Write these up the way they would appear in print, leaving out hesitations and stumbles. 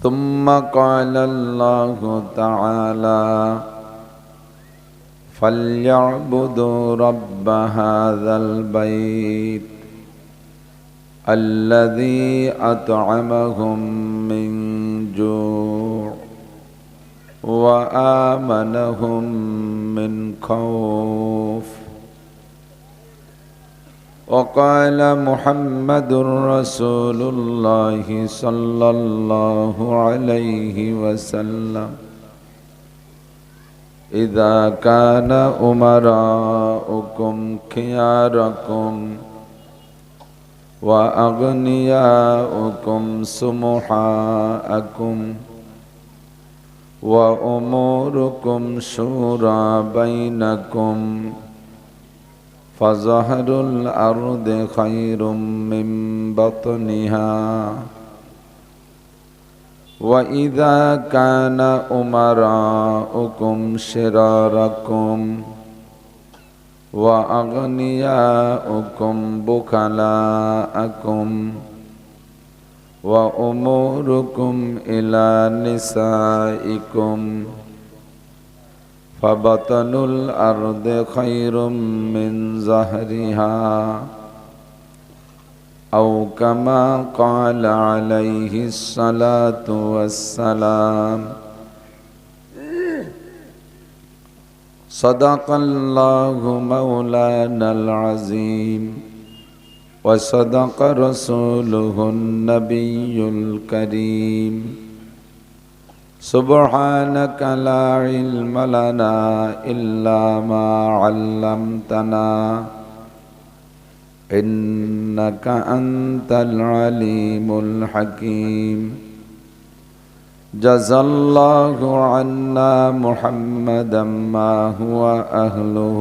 ثم قال الله تعالى فليعبدوا رب هذا البيت الذي أطعمهم من جوع وآمنهم من خوف. وقال محمد رسول الله صلى الله عليه وسلم إذا كان أمراؤكم خياركم وأغنياؤكم سمحاءكم وأموركم شورى بينكم فظهر الأرض خير من بطنها. وإذا كان أمراؤكم شراركم وأغنياؤكم بخلاءكم وأموركم إلى نسائكم فبطن الأرض خير من ظهرها أو كما قال عليه الصلاة والسلام. صدق الله مولانا العظيم وصدق رسوله النبي الكريم. سبحانك لا علم لنا إلا ما علمتنا إنك أنت العليم الحكيم. جزى الله عنا محمدا ما هو أهله.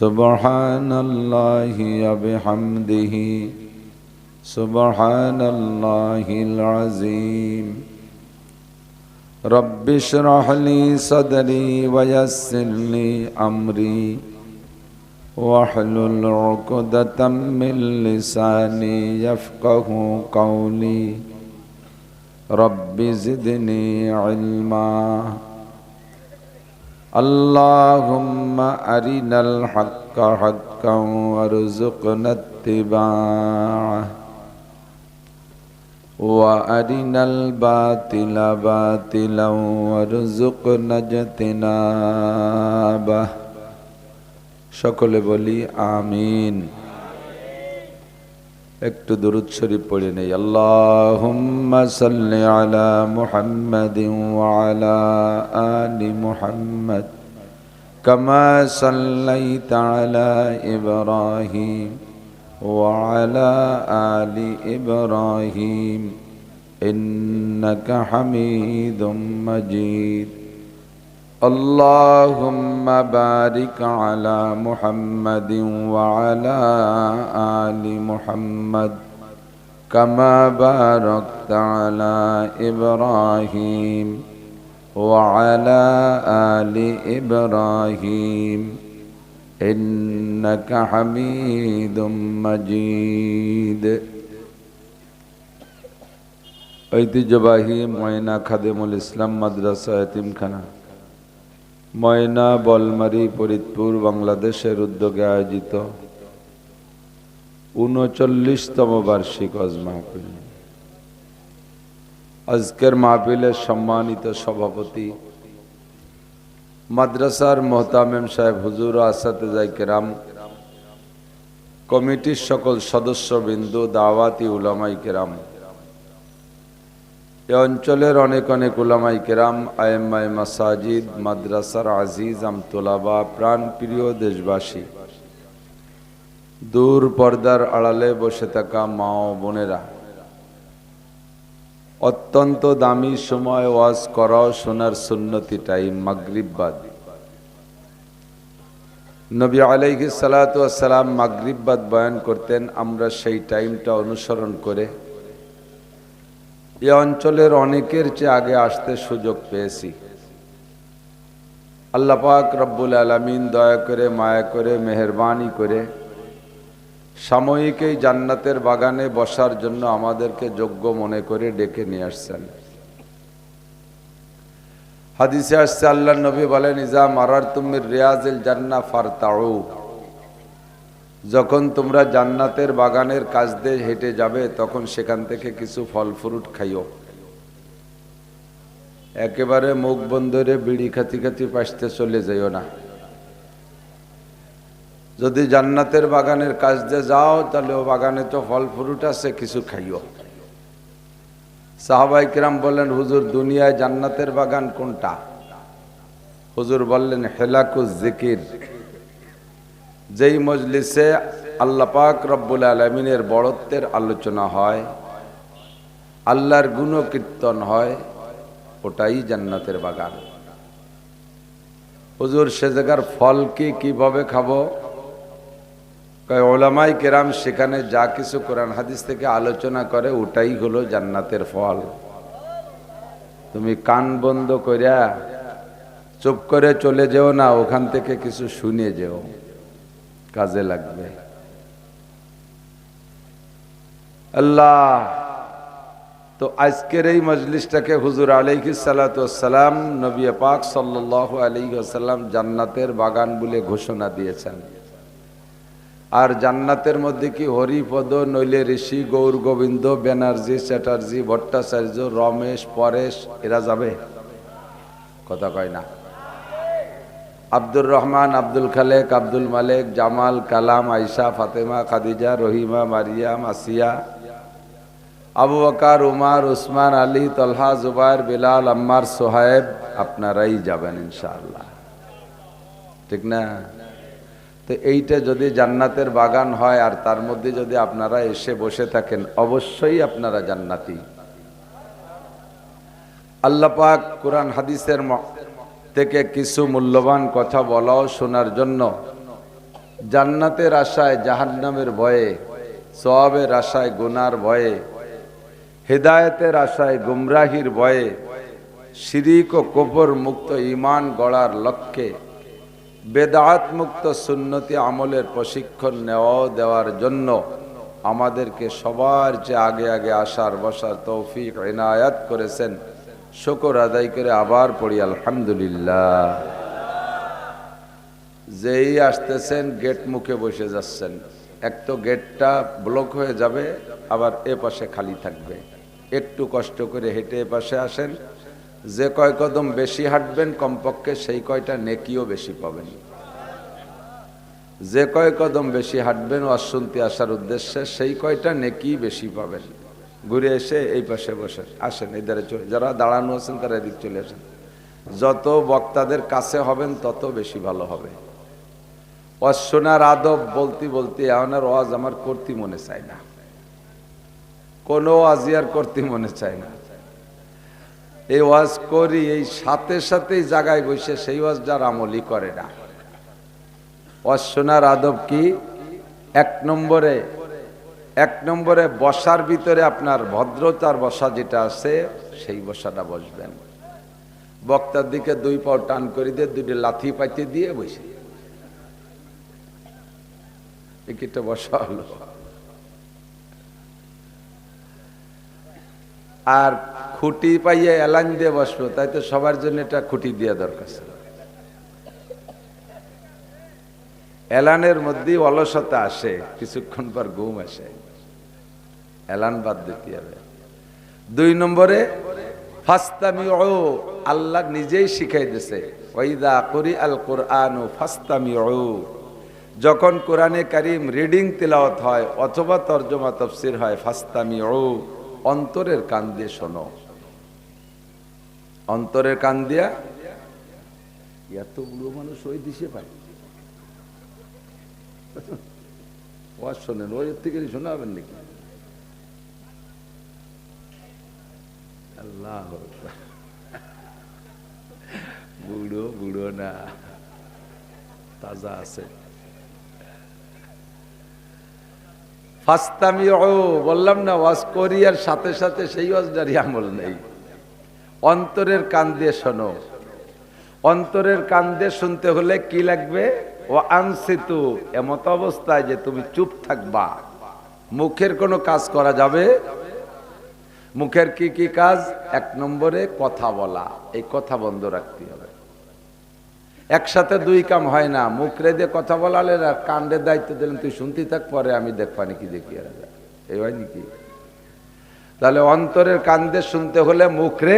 سبحان الله وبحمده سبحان الله العظيم. رب اشرح لي صدري ويسر لي أمري واحلل عقدة من لساني يفقه قولي. رب زدني علما. اللهم أرنا الحق حقا وارزقنا اتباعه وأرنا الباطل باطلا وارزقنا اجتنابه. সকলে বলি আমিন। একটু দুরূদ শরীফ পড়ে নেই। আল্লাহুম্মা সাল্লি আলা মুহাম্মাদিন ওয়া আলা আলি মুহাম্মাদ কামা সাল্লাইতা আলা ইব্রাহিম ওয়া আলা আলি ইব্রাহিম ইন্নাকা হামিদুম মাজিদ। اللهم بارك على محمد وعلى آل محمد كما باركت على إبراهيم وعلى آل إبراهيم إنك حميد مجيد। ঐতিহ্যবাহী ময়না খাদেমুল ইসলাম মাদ্রাসা এতিমখানা ময়না বলমারী ফরিদপুর বাংলাদেশের উদ্যোগে আয়োজিত ৩৯তম বার্ষিক হজ মাহফিল। আজকের মাহফিলের সম্মানিত সভাপতি মাদ্রাসার মোহতামেম সাহেব হুজুর ও আসাতেজায়ে কেরাম, কমিটির সকল সদস্যবৃন্দ, দাওয়াতি উলামায়ে কেরাম, এ অঞ্চলের অনেক অনেক উলামায়ে কেরাম, আয়েম্মায়ে মাসাজিদ, মাদ্রাসার আজিজ আমতোলাবা, প্রাণ প্রিয় দেশবাসী, দূর পর্দার আড়ালে বসে থাকা মা ও বোনেরা, অত্যন্ত দামি সময় ওয়াজ করা শোনার সুন্নতি টাইম মাগরিব বাদ। নবী আলাইহিস সালাতু ওয়াস সালাম মাগরিব বাদ বয়ান করতেন। আমরা সেই টাইমটা অনুসরণ করে এই অঞ্চলের অনেকের চেয়ে আগে আসতে সুযোগ পেয়েছি। আল্লাহ পাক রব্বুল আলামিন দয়া করে, মায়া করে, মেহেরবানি করে সাময়িক এই জান্নাতের বাগানে বসার জন্য আমাদেরকে যোগ্য মনে করে ডেকে নিয়ে আসছেন। হাদিসে আসছে আল্লাহর নবী বলেন, ইজা মারারতুম মির রিয়াজিল জান্নাহ ফারতাউ, যখন তোমরা জান্নাতের বাগানের কাছ দিয়ে হেঁটে যাবে তখন সেখান থেকে কিছু ফল ফ্রুট খাইও। একেবারে মুখ বন্ধ করে বিড়ি খাতি খাতি পাশতে চলে যাইও না। যদি জান্নাতের বাগানের কাছ দিয়ে যাও তাহলে ও বাগানে তো ফল ফ্রুট আছে, কিছু খাইও। সাহাবায়ে কিরাম বললেন, হুজুর দুনিয়ায় জান্নাতের বাগান কোনটা? হুজুর বললেন, হেলাকুজ জিকির, যেই মজলিসে আল্লাহ পাক রব্বুল আলামিনের বড়ত্বের আলোচনা হয়, আল্লাহর গুণকীর্তন হয়, ওটাই জান্নাতের বাগান। হুজুর সে জায়গার ফল কিভাবে খাবো? উলামায়ে কেরাম সেখানে যা কিছু কোরআন হাদিস থেকে আলোচনা করে ওটাই হলো জান্নাতের ফল। তুমি কান বন্ধ কইরা চুপ করে চলে যেও না, ওখান থেকে কিছু শুনে যেও, কাজে লাগবে। আল্লাহ তো আজকের এই মজলিসটাকে হুজুর আলাইহিস সালাতু ওয়াস সালাম নবী পাক সাল্লাল্লাহু আলাইহি ওয়াসাল্লাম জান্নাতের বাগান বলে ঘোষণা দিয়েছেন। আর জান্নাতের মধ্যে কি হরিপদ, নইলে ঋষি, গৌর গোবিন্দ, ব্যানার্জি, চ্যাটার্জি, ভট্টাচার্য, রমেশ, পরেশ এরা যাবে? কথা কয় না। আব্দুর রহমান, আব্দুল খালেক, আব্দুল মালেক, জামাল, কালাম, আয়েশা, ফাতেমা, খাদিজা, রহিমা, মারিয়াম, আসিয়া, আবু বকর, উমর, উসমান, আলী, তলহা, জুবাইর, বিলাল, আম্মার, সোহায়েব, আপনারাই যাবেন ইনশাআল্লাহ, ঠিক না? তো এইটা যদি জান্নাতের বাগান হয় আর তার মধ্যে যদি আপনারা এসে বসে থাকেন, অবশ্যই আপনারা জান্নাতি। আল্লাহ পাক কুরআন হাদিসের থেকে কিছু মূল্যবান কথা বলাও শোনার জন্য জান্নাতের আশায় জাহান্নামের ভয়ে, সওয়াবের আশায় গুনার ভয়ে, হেদায়েতের আশায় গুমরাহির ভয়ে, শিরিক ও কুফর মুক্ত ঈমান গড়ার লক্ষ্যে বেদাত মুক্ত সুন্নতি আমলের প্রশিক্ষণ দেওয়ার জন্য আমাদেরকে সবার চেয়ে আগে আগে আসার বসার তৌফিক ইনায়াত করেছেন। শুকর আদায় করে আবার পড়ি আলহামদুলিল্লাহ। যেই আসতেছেন গেট মুখে বসে যাচ্ছেন, এক তো গেটটা ব্লক হয়ে যাবে, আবার এ পাশে খালি থাকবে। একটু কষ্ট করে হেঁটে এ পাশে আসেন। যে কয় কদম বেশি হাঁটবেন কমপক্ষে সেই কয়টা নেকিও বেশি পাবেন। যে কয় কদম বেশি হাঁটবেন ওয়াজ শুনতে আসার উদ্দেশ্যে সেই কয়টা নেকি বেশি পাবেন। ঘুরে এসে এই পাশে বসে আসেন, এই ধারে চলে, যারা দাঁড়ানো আছেন তারা এদিক চলে আসেন। যত বক্তাদের কাছে হবেন তত বেশি ভালো হবে। ওয়াজ শোনার আদব বলতে বলতে এখন আর ওয়াজ আমার করতে মনে চায় না, কোনো ওয়াজই আর করতে মনে চায় না। এই ওয়াজ করি, এই সাথে সাথেই জায়গায় বসে সেই ওয়াজ যার আমলই করে না। ওয়াজ শোনার আদব কি? এক নম্বরে বসার ভিতরে আপনার ভদ্রতার বসা যেটা আছে সেই বসাটা বসবেন। বক্তার দিকে দুই পাও টান করে দিয়ে দুটি লাথি পাইতে দিয়ে বসে একটা বসা হলো। আর খুঁটি পাইয়ে এলান দিয়ে বসবো, তাই তো সবার জন্য এটা খুঁটি দেওয়া দরকার। এলানের মধ্যে অলসতা আসে, কিছুক্ষণ পর ঘুম আসে, এলান বাদ দিতে হবে। 2 নম্বরে ফাস্তামিউ, আল্লাহ নিজেই শিখাই দিয়েছে, ওয়াইদা কুরিআল কুরআনু ফাস্তামিউ, যখন কোরআনে কারীম রিডিং তিলাওয়াত হয় অথবা তরজমা তাফসীর হয়, ফাস্তামিউ, অন্তরের কান দিয়ে শোনো। অন্তরের কান দিয়া এতগুলো মানুষ ওই দিশে পায় ওয়াজ শোনেন, ওই থেকে শোনাবেন নাকি? আল্লাহ, বুড়ো বুড়ো না, তাজা আছে। ফাস্তামিউ, বললাম না ওয়াজ করি আর সাথে সাথে সেই ওয়াজটারই আমল নেই। অন্তরের কান দিয়ে শোনো। অন্তরের কান দিয়ে শুনতে হলে কি লাগবে? ও আনসিতু, এমত অবস্থায় যে তুমি চুপ থাকবা। মুখের কোনো কাজ করা যাবে? মুখের কি কি কাজ? 1 নম্বরে কথা বলা, এই কথা বন্ধ রাখতে হবে। একসাথে 2 কাম হয় না। মুখ রেদে কথা বলালে আর কাণ্ডের দায়িত্ব দিলেন তুই শুনতে থাক, পরে আমি দেখবানি কি দেখি। আর এই হয় নাকি? তাহলে অন্তরের কান্দে শুনতে হলে মুখ রে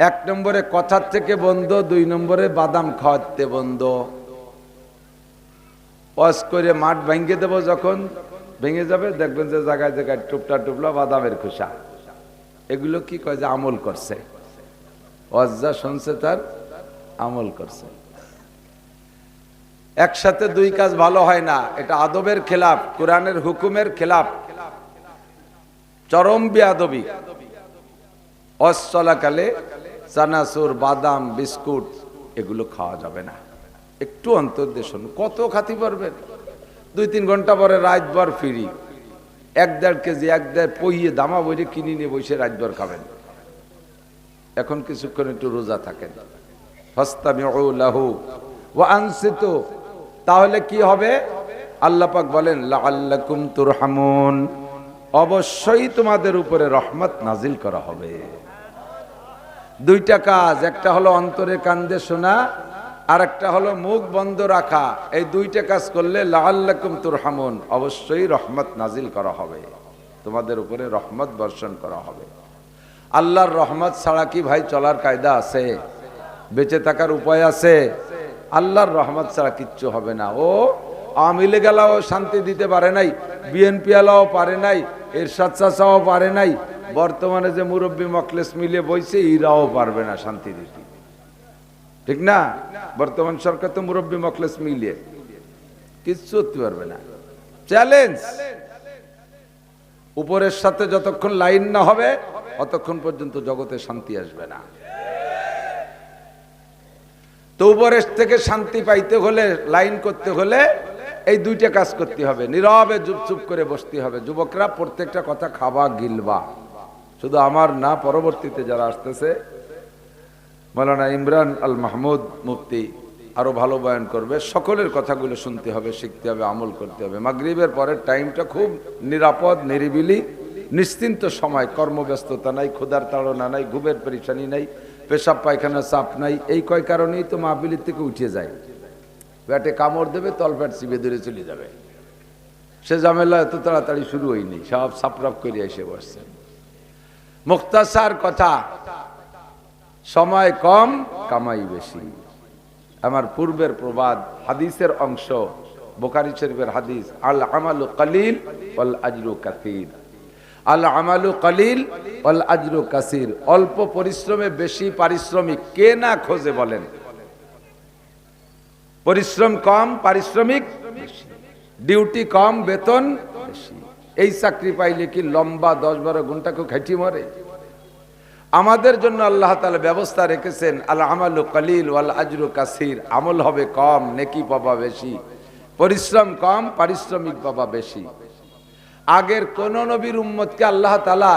1 নম্বরে কথার থেকে বন্ধ, 2 নম্বরে বাদাম খাওয়াতে বন্ধ। ওয়াজ করে মাঠ ভেঙে দেব, যখন ভেঙে যাবে দেখবেন যে জায়গায় জায়গায় টুপটা টুপলা বাদামের খোসা। এগুলো কি কয়? যে আমল করছে, ওয়াজ যা শুনছে তার আমল করছে। একসাথে 2 কাজ ভালো হয় না, এটা আদবের খেলাফ, কোরআনের হুকুমের খেলাফ, চরম বেয়াদবি। ওয়াজ চলাকালে চানাচুর, বাদাম, বিস্কুট এগুলো খাওয়া যাবে না। একটু অন্তর দিয়ে শুনুন, কত খাতি পারবেন? 2-3 ঘন্টা পরে রাতভর ফিরি, 1-1.5 কেজি 1-1.5 পইয়ে দামা বইরে কিনে নিয়ে বসে রাতভর খাবেন। এখন কিছুক্ষণ একটু রোজা থাকেন, ফাস্তামিউ লাহু ওয়া আনসিতু। তাহলে কি হবে? আল্লাহ পাক বলেন লাআল্লাকুম তুরহামুন, অবশ্যই তোমাদের উপরে রহমত নাজিল করা হবে। 2টা কাজ, একটা হলো অন্তরে কান্দে শোনা, আর একটা হলো মুখ বন্ধ রাখা। এই 2টা কাজ করলে লাআল্লাকুম তুরহামুন, অবশ্যই রহমত নাজিল করা হবে, তোমাদের উপরে রহমত বর্ষণ করা হবে। আল্লাহর রহমত ছাড়া কি ভাই চলার কায়দা আছে? বেঁচে থাকার উপায় আছে? আল্লাহর রহমত ছাড়া কিচ্ছু হবে না। ও আওয়ামী লীগ আলাও শান্তি দিতে পারে নাই, বিএনপি আলাও পারে নাই, এরশাদ চাচাও পারে নাই, বর্তমানে যে মুরব্বী মখলেস মিলে বইছে এরাও পারবে না শান্তি দিতে, ঠিক না? বর্তমান সরকার তো মুরব্বী মখলেস মিলিয়ে কিচ্ছু করতে পারবে না। চ্যালেঞ্জ। উপরের সাথে যতক্ষণ লাইন না হবে অতক্ষণ পর্যন্ত জগতে শান্তি আসবে না। তো উপরের থেকে শান্তি পাইতে হলে, লাইন করতে হলে এই 2টা কাজ করতে হবে। নীরবে চুপ করে বসতে হবে। যুবকরা প্রত্যেকটা কথা খাবা গিলবা, শুধু আমার না, পরবর্তীতে যারা আসতেছে মাওলানা ইমরান আল মাহমুদ মুফতি আরো ভালো বয়ান করবে, সকলের কথাগুলো শুনতে হবে, শিখতে হবে, আমল করতে হবে। মাগরিবের পরের টাইমটা খুব নিরাপদ, নিরিবিলি, নিশ্চিন্ত সময়। কর্মব্যস্ততা নাই, ক্ষুধার তাড়না নাই, ঘুমের পরেশানি নাই, পেশাব পায়খানা চাপ নাই। এই কয় কারণেই তো মাহফিলের থেকে উঠে যায়। পেটে কামড় দেবে, তলপেট চিপে ধরে চলে যাবে। সে ঝামেলা এত তাড়াতাড়ি শুরু হয়নি, সব সাপরাপ করে এসে বসছে। মুখতাসার কথা, সময় কম, কামাই বেশি। আমার পূর্বের প্রবাদ, হাদিসের অংশ, বুখারী শরীফের হাদিস, আল আমালু কলিল ওয়াল আজরু কাসীর। আল আমালু কলিল ওয়াল আজরু কাসীর। অল্প পরিশ্রমে বেশি পারিশ্রমিক কে না খোঁজে বলেন? পরিশ্রম কম, পারিশ্রমিক বেশি। ডিউটি কম, বেতন বেশি। এই চাকরি পাইলে কি লম্বা 10-12 ঘন্টা কেউ খাইটি মরে? আমাদের জন্য আল্লাহ তাআলা ব্যবস্থা রেখেছেন আল আমালু কলিল ওয়াল আজরু কাসীর। আমল হবে কম, নেকি পাবা বেশি। পরিশ্রম কম, পারিশ্রমিক পাবা বেশি। আগের কোন নবীর উম্মতকে আল্লাহ তাআলা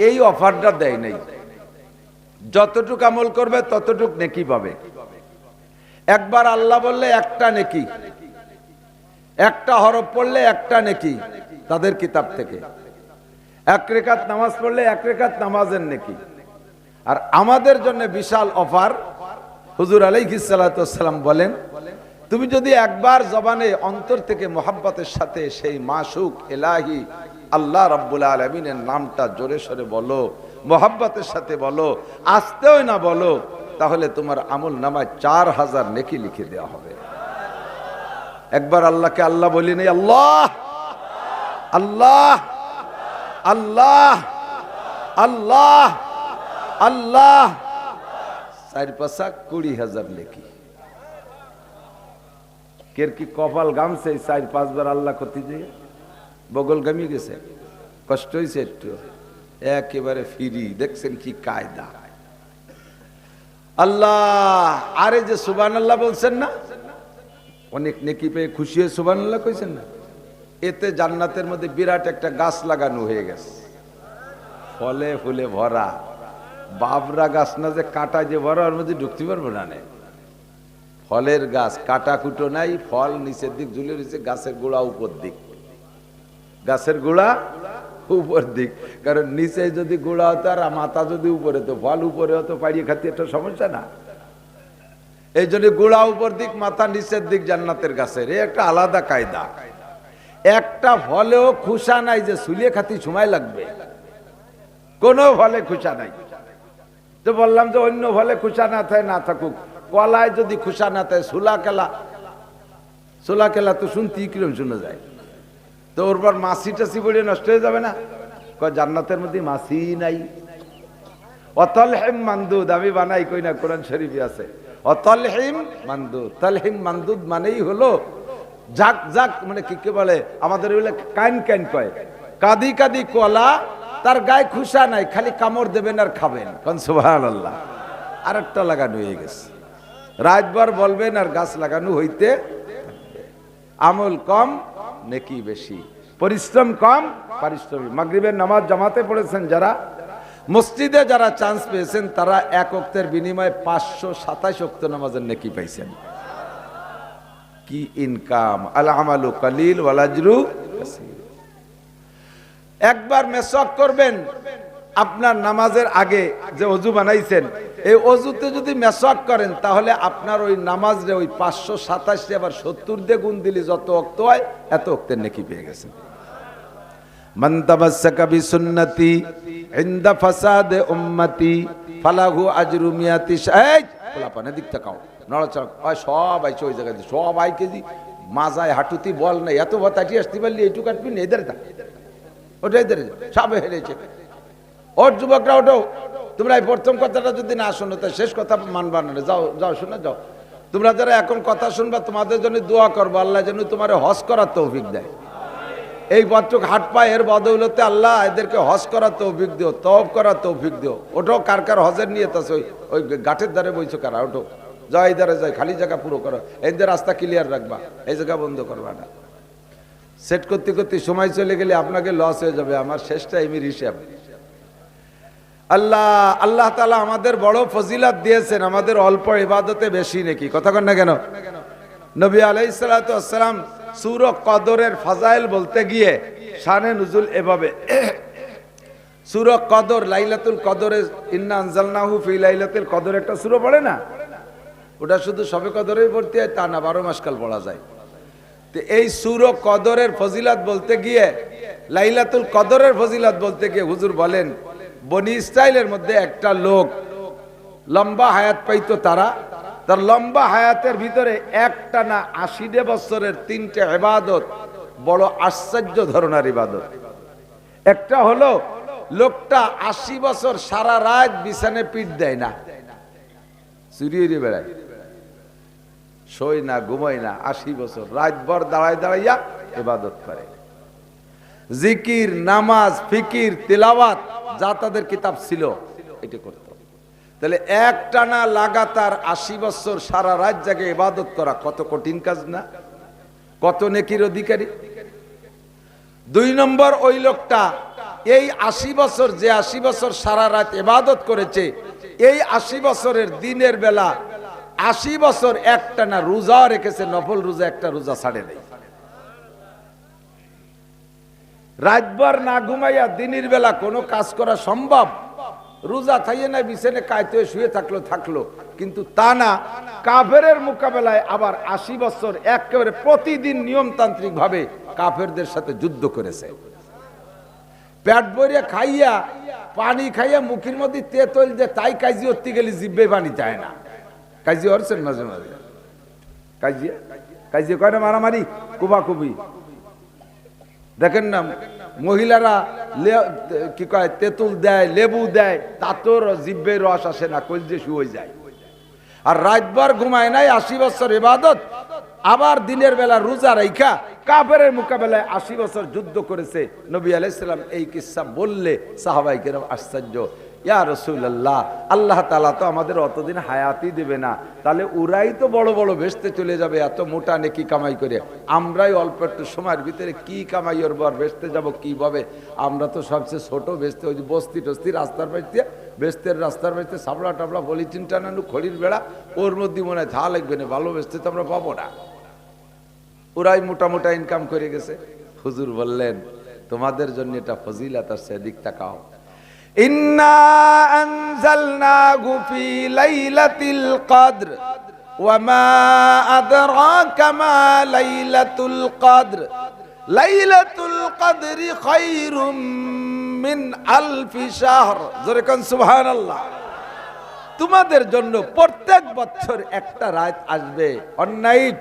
এই অফারটা দেয় নাই। যতটুক আমল করবে ততটুক নেকি পাবে। একবার আল্লাহ বললে একটা নেকি, একটা হরফ পড়লে একটা নেকি তাদের কিতাব থেকে। 1 রাকাত নামাজ পড়লে 1 রাকাত নামাজের নেকি। আর আমাদের জন্য বিশাল অফার। হুজুর আলাইহিস সালাতু ওয়াস সালাম বলেন, তুমি যদি একবার জবানে অন্তর থেকে মোহাব্বতের সাথে সেই মাশুক ইলাহি আল্লাহ রাব্বুল আলামিনের নামটা জোরে সরে বলো, মোহাব্বতের সাথে বলো, আস্তেও না বলো, তাহলে তোমার আমল নামায় 4000 নেকি লিখে দেওয়া হবে। একবার আল্লাহকে আল্লাহ বলি নাই, আল্লাহ আল্লাহ আল্লাহ আল্লাহ আল্লাহ, 4-5 20,000 নেকি। কের কি কপাল গামছে 4-5 বার আল্লাহ করতে দিয়ে বগল গামি গেছে, কষ্ট হয়েছে একটু, একেবারে ফ্রি। দেখছেন কি কায়দা আল্লাহ। আরে যে সুবহানাল্লাহ বলছেন না, অনেক নেকি পেয়ে খুশি হয়ে সুবহানাল্লাহ কইছেন না, এতে জান্নাতের মধ্যে বিরাট একটা গাছ লাগানো হয়ে গেছে, ফলে ফুলে ভরা। বাবরা গাছ না যে কাটা যে ভরা, ওর মধ্যে ঢুকতে পারবো না। ফলের গাছ, কাটাকুটো নাই, ফল নিচের দিক ঝুলে রয়েছে, গাছের গোড়া উপর দিক, গাছের গোড়া উপর দিক। কারণ নিচে যদি গোড়া হতো আর মাথা যদি উপরে, তো ফল উপরে হতো, পাড়িয়ে খাতে একটা সমস্যা না। এই জন্য গোড়া উপর দিক, মাথা নিচের দিক জান্নাতের গাছের, এই একটা আলাদা কায়দা। একটা ফলেও খুশা নাই যে সুলিয়ে খাতি সময় লাগবে, কোনো ফলে খুশা নাই। তো বললাম যে অন্য ফলে খুশা না থাকে, না থাকুক, কলায় যদি খুশা না থাকে, সোলা কেলা তো শুনতে কিরম শোনা যায়। তো ওর পর মাছি টাছি পড়ে নষ্ট হয়ে যাবে না? জান্নাতের মধ্যে মাছি নাই। অতলহিম মানদুদ, আমি বানাই কই না, কোরআন শরীফে আছে অতলহিম মানদুদ। তালহিম মানদুদ মানেই হলো জাক জাক, মানে কি বলে আমাদের কাইন কাইন কয়, কাদি কাদি কলা, তার গায়ে খুশা নাই, খালি কামড় দেবেন আর খাবেন। সুবহানাল্লাহ। আর একটা লাগানো হয়ে গেছে, রাতভর বলবেন আর গাছ লাগানো হইতে। আমল কম, নেকি বেশি, পরিশ্রম কম, পারিশ্রমিক। মাগরিবের নামাজ জামাতে পড়েছেন যারা, মসজিদে যারা চান্স পেয়েছেন, তারা এক ওয়াক্তের বিনিময়ে 527 ওয়াক্ত নামাজের নেকি পাইছেন। কি ইনকাম! আল আমালু কালিল ওয়াল আজরু কাসীর। একবার মেসওয়াক করবেন আপনার নামাজের আগে, যে ওযু বানাইছেন, এই ওযুতে যদি মেসওয়াক করেন, তাহলে আপনার ওই নামাজে ওই 527 আবার 70 দিয়ে গুণ দিলে যত ওয়াক্ত হয়, এত ওয়াক্তের নেকি পেয়ে গেছেন। মান তামাসসাকা বিসুন্নতি ইনদা ফাসাদে উম্মতি ফালাহু আজরু মিয়াতি শাহীদ। পোলাপানে দিক তাকাও, নড়াচড়া হয়, সব আইছে ওই জায়গায়, সব আই কেজি মাজায় হাঁটুতি বল নাই, এত বাতাটি আসতে পারলি এইটুকু কাটবি না, এদের তা ওটাই ধরে সব হেরেছে। ওর যুবকরা ওঠো, তোমরা এই প্রথম কথাটা যদি না শোনো, তাই শেষ কথা মানবা না, যাও যাও শুনে যাও। তোমরা যারা এখন কথা শুনবা, তোমাদের জন্য দোয়া করবো, আল্লাহ যেন তোমার হজ করার তৌফিক দেয়। এই বচ্চক হাট পায়, এর বদৌলতে আল্লাহ এদেরকে হজ করার তৌফিক দিও, তওব করার তৌফিক দিও। ওঠো, কার কার হজের নিয়ত আছে, ওই ঘাটের ধারে বইছো কারা, ওঠো, যাও এই ধারে, যাই খালি জায়গা পুরো করো, এদের রাস্তা ক্লিয়ার রাখবা, এই জায়গা বন্ধ করবা না। সেট করতে করতে সময় চলে গেলে আপনাকে লস হয়ে যাবে। আমার শেষ টাইমের হিসাব। আল্লাহ তাআলা আমাদের বড় ফজিলত দিয়েছেন, আমাদের অল্প ইবাদতে বেশি নেকি। কথা কন না কেন? নবী আলাইহিস সালাতু ওয়াস সালাম সূরা কদরের ফাজাইল বলতে গিয়ে শানে নুজুল এভাবে, সূরা কদর, লাইলাতুল কদরে, ইন্না আনজালনাহু ফি লাইলাতুল কদর একটা সূরা পড়ে না, ওটা শুধু শবে কদরেই পড়তে হয় তা না, 12 মাস কাল পড়া যায়। তো এই সূরা কদরের ফজিলত বলতে গিয়ে, লাইলাতুল কদরের ফজিলত বলতে গিয়ে হুজুর বলেন, বনি ইসরাইলের মধ্যে একটা লোক লম্বা হায়াত পাইতো, তার লম্বা হায়াতের ভিতরে একটানা 80 বছরের 3টে ইবাদত, বড় আশ্চর্য ধরনের ইবাদত। একটা হলো, লোকটা 80 বছর সারা রাত বিছানে পিঠ দেয় না, চুরিয়ে বেড়ায়, শোয় না, ঘুমায় না, 80 বছর রাতভর দাঁড়ায় দাঁড়াইয়া ইবাদত করে। জিকির, নামাজ, ফিকির, তিলাওয়াত, যা তাদের কিতাব ছিল এটা করত। তাহলে একটানা লাগাতার 80 বছর সারা রাত জাগে ইবাদত করা কত কঠিন কাজ না, কত নেকির অধিকারী। 2 নম্বর, ওই লোকটা এই 80 বছর, যে 80 বছর সারা রাত ইবাদত করেছে, এই 80 বছরের দিনের বেলা 80 বছর একটানা রোজা রেখেছে, নফল রোজা, একটা রোজা ছাড়ে নেই। রাতভর না ঘুমাইয়া দিনের বেলা কোনো কাজ করা সম্ভব? রোজা থাইয়ে না, বিছানে কায়তে শুয়ে থাকলো, কিন্তু তা না, কাফেরের মোকাবেলায় আবার 80 বছর একেবারে প্রতিদিন নিয়মতান্ত্রিক ভাবে কাফেরদের সাথে যুদ্ধ করেছে। পেট ভরিয়া খাইয়া, পানি খাইয়া মুখের মধ্যে তেতল যে, তাই কাজি হতে গেলে জিব্বে পানি চায় না। কাজি হচ্ছেন মাঝে মাঝে, কাজিয়া কয় না, মারামারি, কুবাকুবি। দেখেন না, মহিলারা কি কয়, তেঁতুল দেয়, লেবু দেয়, তাতেও জিব্বে রস আসে না, কলজে শুয়ে যায়। আর রাতভর ঘুমায় নাই, 80 বছর ইবাদত, আবার দিনের বেলা রোজা রাইখা কাফেরের মোকাবেলায় 80 বছর যুদ্ধ করেছে। নবী আলাইহিস সালাম এই কিসসা বললে সাহাবায়ে কেরাম আশ্চর্য, ইয়া রাসূলুল্লাহ, আল্লাহ তাআলা তো আমাদের অতদিন হায়াতই দেবে না, তাহলে ওরাই তো বড় বড় বেহেশতে চলে যাবে এত মোটা নেকি কামাই করে, আমরাই অল্প একটু সময়ের ভিতরে কি কামাই ওর বর বেহেশতে যাব কিভাবে? আমরা তো সবচেয়ে ছোট বেহেশতে, ওই বস্তি টস্তি রাস্তার পাশ দিয়ে বেস্তের রাস্তার বেস্তে সাবলা টাবলা পলিথিন টানানো খড়ির বেড়া, ওর মধ্যে মনে হয় থা লাগবে না, ভালো বেস্তে তো আমরা পাবো না। ওরাই মোটা মোটা ইনকাম করে গেছে। হুজুর বললেন তোমাদের জন্য এটা ফজিলত আছে, এদিক তাকাও। ইন্না আনজালনাহু ফি লাইলাতিল কদর ওয়া মা আদরাকা মা লাইলাতুল কদর লাইলাতুল কদরি খায়রুম মিন আলফি শাহর। জোরে কোন সুবহানাল্লাহ। তোমাদের জন্য প্রত্যেক বছর একটা রাত আসবে অন নাইট,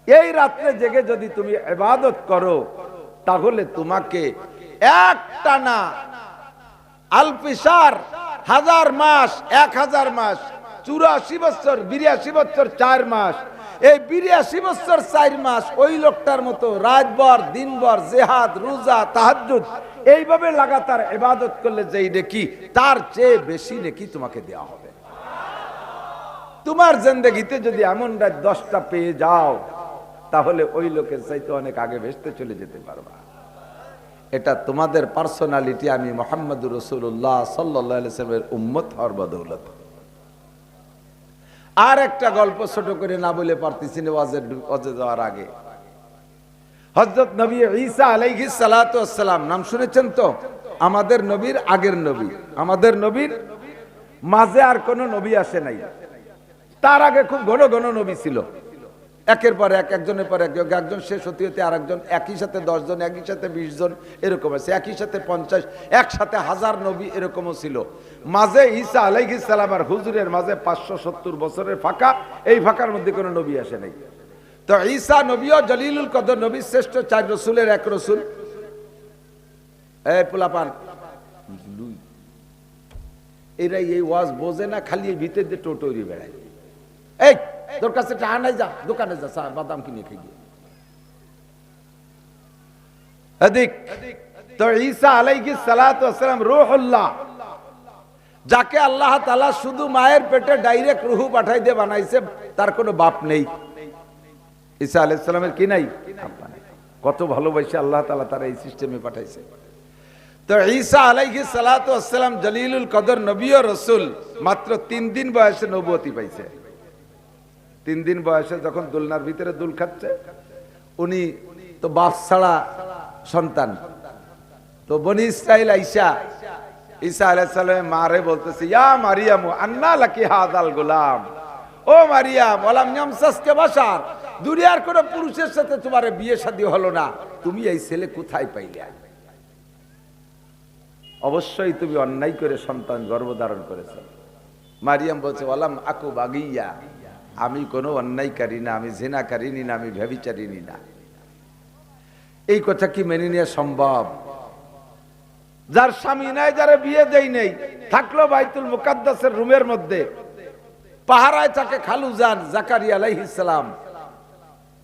এই রাত্রে জেগে যদি তুমি ইবাদত করো তাহলে তোমাকে একটানা আলফি শাহর 1000 মাস, 1000 মাস, 84 বছর, 82 বছর 4 মাস, এই 82 বছর 4 মাস ওই লোকটার মতো রাতভর দিনভর জিহাদ রোজা তাহাজ্জুদ এইভাবে লাগাতার ইবাদত করলে যেই নেকি, তার চেয়ে বেশি নেকি তোমাকে দেওয়া হবে। তোমার জিন্দেগিতে যদি এমন রাত 10টা পেয়ে যাও তাহলে ওই লোকের চাইতে অনেক আগে ভেস্তে চলে যেতে পারবা। এটা তোমাদের পার্সোনালিটি, আমি মুহাম্মদুর রাসূলুল্লাহ সাল্লাল্লাহু আলাইহি ওয়াসাল্লামের উম্মত হওয়ার বদৌলত। আর একটা গল্প ছোট করে না বলে পারতেছি না ওয়াজে যাওয়ার আগে। হযরত নবী ঈসা আলাইহিস সালাতু ওয়াস সালাম নাম শুনেছেন তো? আমাদের নবীর আগের নবী, আমাদের নবীর মাঝে আর কোন নবী আসে নাই। তার আগে খুব ঘন ঘন নবী ছিল, একের পর এক, একজনের পর এক, একজন শেষ হতে হতে আর একজন, একই সাথে 10 জন, একই সাথে 20 জন এরকম আছে, একই সাথে 50, একসাথে 1000 নবী এরকমও ছিল। মাঝে ঈসা আলাইহিস সালাম আর হুজুরের মাঝে 570 বছরের ফাঁকা, এই ফাঁকার মধ্যে কোনো নবী আসে নাই। তো ঈসা নবীও জলিলুল কদর নবী, শ্রেষ্ঠ 4 রাসূলের 1 রাসূল। এই পোলাপান এরা এই ওয়াজ বোঝে না, খালি এই ভিতর দিয়ে টোটোরি বেড়ায়। এই তোর কাছে টাকা নাই, যা দোকানে যা, চা বাদাম কিনে খেয়ে। এদিক তো ঈসা আলাইহিস সালাতু ওয়াস সালাম রূহুল্লাহ, যাকে আল্লাহ তাআলা শুধু মায়ের পেটে ডাইরেক্ট রূহ পাঠাই দিয়ে বানাইছে, তার কোনো বাপ নেই। ঈসা আলাইহিস সালামের কি নাই? কত ভালোবাসে আল্লাহ তাআলা তার এই সিস্টেমে পাঠাইছে। তো ঈসা আলাইহিস সালাতু ওয়াস সালাম জলিলুল কদর নবী ও রাসূল, মাত্র 3 দিন বয়সে নবুয়তি পাইছে। 3 দিন বয়সে যখন দুলনার ভিতরে দুল খাচ্ছে, উনি তো বাপ ছাড়া সন্তান। তো বনি ইসরাইল আইসা ঈসা আলাইহিস সালামের মারে বলতেছে, ইয়া মারিয়াম আন্না লাকি হাযাল গোলাম, ও মারিয়াম ওয়ালাম ইয়ামসাসকা বাশার, দুনিয়ার কোন পুরুষের সাথে তোমার বিয়ে শাদী হলো না, তুমি এই ছেলে কোথায় পাইলে? অবশ্যই তুমি অন্যায় করে সন্তান গর্ভধারণ করেছো। মারিয়াম বলছে, ওয়ালাম আকু বাগিয়া, আমি কোনো অন্যায়কারী না, আমি জিনাকারিনী না, আমি ব্যভিচারিণী না। এই কথা কি মেনে নেওয়া সম্ভব? যার স্বামী নাই, যারা বিয়ে দেই নেই, থাকলো বাইতুল মুকাদ্দাসের রুমের মধ্যে, পাহারায় থাকে খালুজান জাকারিয়া আলাইহিস সালাম,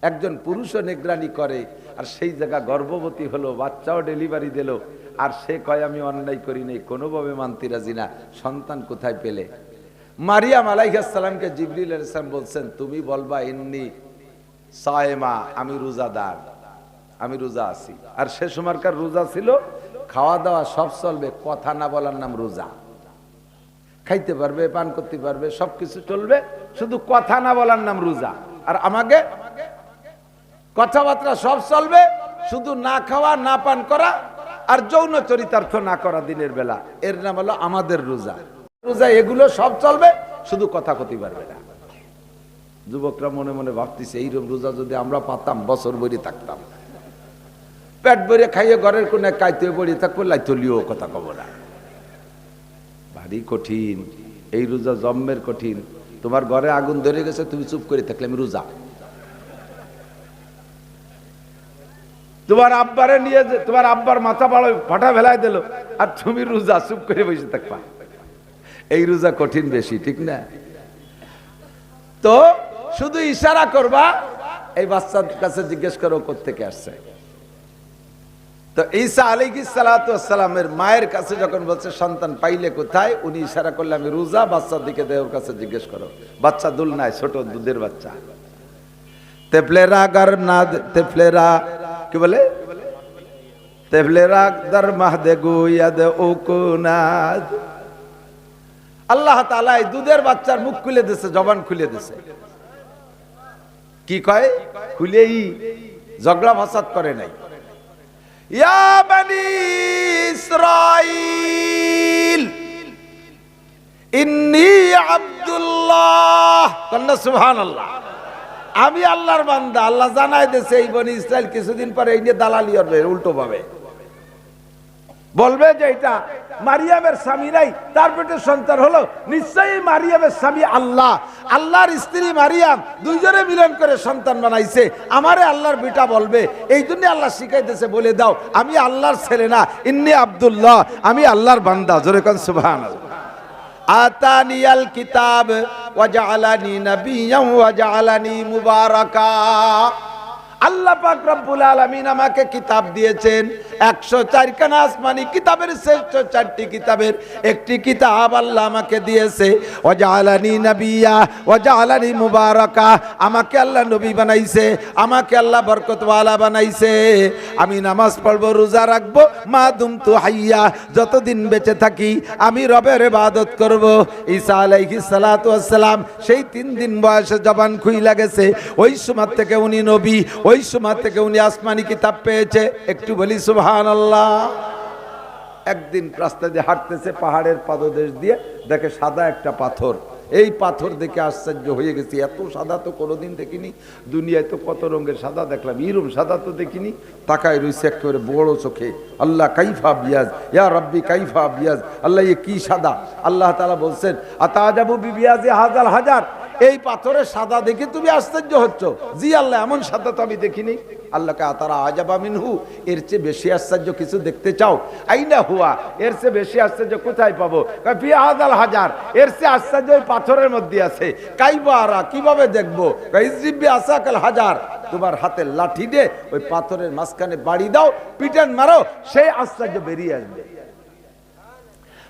একজন পুরুষও নিগরানি করে, আর সেই জায়গা গর্ভবতী হলো, বাচ্চাও ডেলিভারি দিল, আর সে কয় আমি অন্যায় করি নাই, কোনোভাবে মানতে রাজি না, সন্তান কোথায় পেলে? মারিয়াম আলাইহিস সালামকে জিবরিল আলাইহিস সালাম বলছেন, তুমি বলবা ইন্নী সায়েমা, আমি রোজাদার, আমি রোজা আছি। আর সে সময়কার রোজা ছিল, খাওয়া দাওয়া সব চলবে, কথা না বলার নাম রোজা। খাইতে পারবে, পান করতে পারবে, সবকিছু চলবে, শুধু কথা না বলার নাম রোজা। আর আমাকে কথাবার্তা সব চলবে, শুধু না খাওয়া না পান করা আর যৌন চরিতার্থ না করা দিনের বেলা, এর নাম হলো আমাদের রোজা। রোজা এগুলো সব চলবে, শুধু কথা কতি পারবে না। যুবকরা মনে মনে ভাবতেছে, এইরকম রোজা যদি আমরা পাতাম, বছর ভরে থাকতাম, পেট ভরে খাইয়ে ঘরের কোনে কাইতে পড়ে থাকবো, লাইতলিও কথা কব না। ভারী কঠিন এই রোজা, জন্মের কঠিন। তোমার ঘরে আগুন ধরে গেছে, তুমি চুপ করে থাকলে আমি রোজা। তোমার আব্বারে নিয়ে যে তোমার আব্বার মাথা বাড়ো ফাটা ফেলাই দিল, আর তুমি রোজা চুপ করে বসে থাকবা, এই রোজা কঠিন বেশি, ঠিক না? তো শুধু ইশারা করবা, এই বাচ্চার কাছে জিজ্ঞেস করো কোত্থেকে আসছে। তো ঈসা আলাইহিস সালাতু ওয়াস সালামের মায়ের কাছে যখন বলছে সন্তান পাইলে কোথায়, উনি ইশারা করলে আমি রোজা, বাচ্চার দিকে দেওর কাছে জিজ্ঞেস করো। বাচ্চা দুল নাই, ছোট দুধের বাচ্চা। তেফলেরা গার না তেফলেরা কি বলে, তেফলেরা দার মাহদে গুয়াদ উকুনাদ আল্লাহ তাআলা এই দুধের বাচ্চার মুখ খুলে দিয়েছে, জবান খুলে দিয়েছে। কি কয়? খুলেই ঝগড়া ফাসাদ করে নাই। ইয়া বনি ইসরাঈল ইন্নী আব্দুল্লাহ, কন্না সুবহানাল্লাহ, আমি আল্লাহর বান্দা। আল্লাহ জানাই দিয়েছে এই বনি ইসরাইল কিছুদিন পরে এই নিয়ে দালালি করবে, উল্টো ভাবে বলবে যে এটা মারিয়ামের স্বামী নাই, তার পেটে সন্তান হলো, নিশ্চয়ই মারিয়ামের স্বামী আল্লাহ, আল্লাহর স্ত্রী মারিয়াম, দুইজনে মিলন করে সন্তান বানাইছে, আমারে আল্লাহর বেটা বলবে। এই জন্য আল্লাহ শিখাইতেছে, বলে দাও আমি আল্লাহর ছেলে না, ইন্নী আব্দুল্লাহ, আমি আল্লাহর বান্দা। জোরে কোন সুবহানাল্লাহ। আতানিয়াল কিতাব ওয়া জাআলানি নাবিয়্যান ওয়া জাআলানি মুবারাকা। আল্লাহ পাক রব্বুল আলামিন আমাকে কিতাব দিয়েছেন, 104 খানা আসমানি কিতাবের শ্রেষ্ঠ 4টি কিতাবের একটি কিতাব আল্লাহ আমাকে দিয়েছে। ওয়া জাআলানি নাবিয়্যা ওয়া জাআলানি মুবারাকা, আমাকে আল্লাহ নবী বানাইছে, আমাকে আল্লাহ বরকতওয়ালা বানাইছে। আমি নামাজ পড়বো, রোজা রাখবো, মা দুমতু হাইয়া, যতদিন বেঁচে থাকি আমি রবের ইবাদত করব। ঈসা আলাইহিস সালাতু ওয়াস সালাম সেই 3 দিন বয়সে জবান খুইলা গেছে, ওই সময় থেকে উনি নবী, ওই সময় থেকে উনি আসমানি কিতাব পেয়েছে। একটু বলি সুবহানাল্লাহ। একদিন রাস্তা দিয়ে হাঁটতেছে, পাহাড়ের পাদদেশ দিয়ে, দেখে সাদা একটা পাথর। এই পাথর দেখে আশ্চর্য হয়ে গেছি, এত সাদা তো কোনোদিন দেখিনি, দুনিয়ায় তো কত রঙের সাদা দেখলাম, এরকম সাদা তো দেখিনি। তাকায় রয়েছে একেবারে বড় চোখে, আল্লাহ কাইফা বিয়াজ, ইয়া রব্বি কাইফা বিয়াজ, আল্লাহ এ কি সাদা। আল্লাহ তাআলা বলছেন আতাজাবু বিবিয়াজি হাজাল হাজার, এই পাথরের সাদা দেখে তুমি আশ্চর্য হচ্ছ? জি আল্লাহ, এমন সাদা তো আমি দেখিনি। আল্লাহকে আতারা আজাবা মিনহু, এর চেয়ে বেশি আশ্চর্য কিছু দেখতে চাও? আইনা হুয়া, এর চেয়ে বেশি আশ্চর্য কোথায় পাবো? ফি হাজাল হাজার, এর চেয়ে আশ্চর্য ওই পাথরের মধ্যে আছে। কাইবারা, কিভাবে দেখবো? ইজরিবি আসাকাল হাজার, তোমার হাতের লাঠি দিয়ে ওই পাথরের মাঝখানে বাড়ি দাও, পিটান মারো, সেই আশ্চর্য বেরিয়ে আসবে।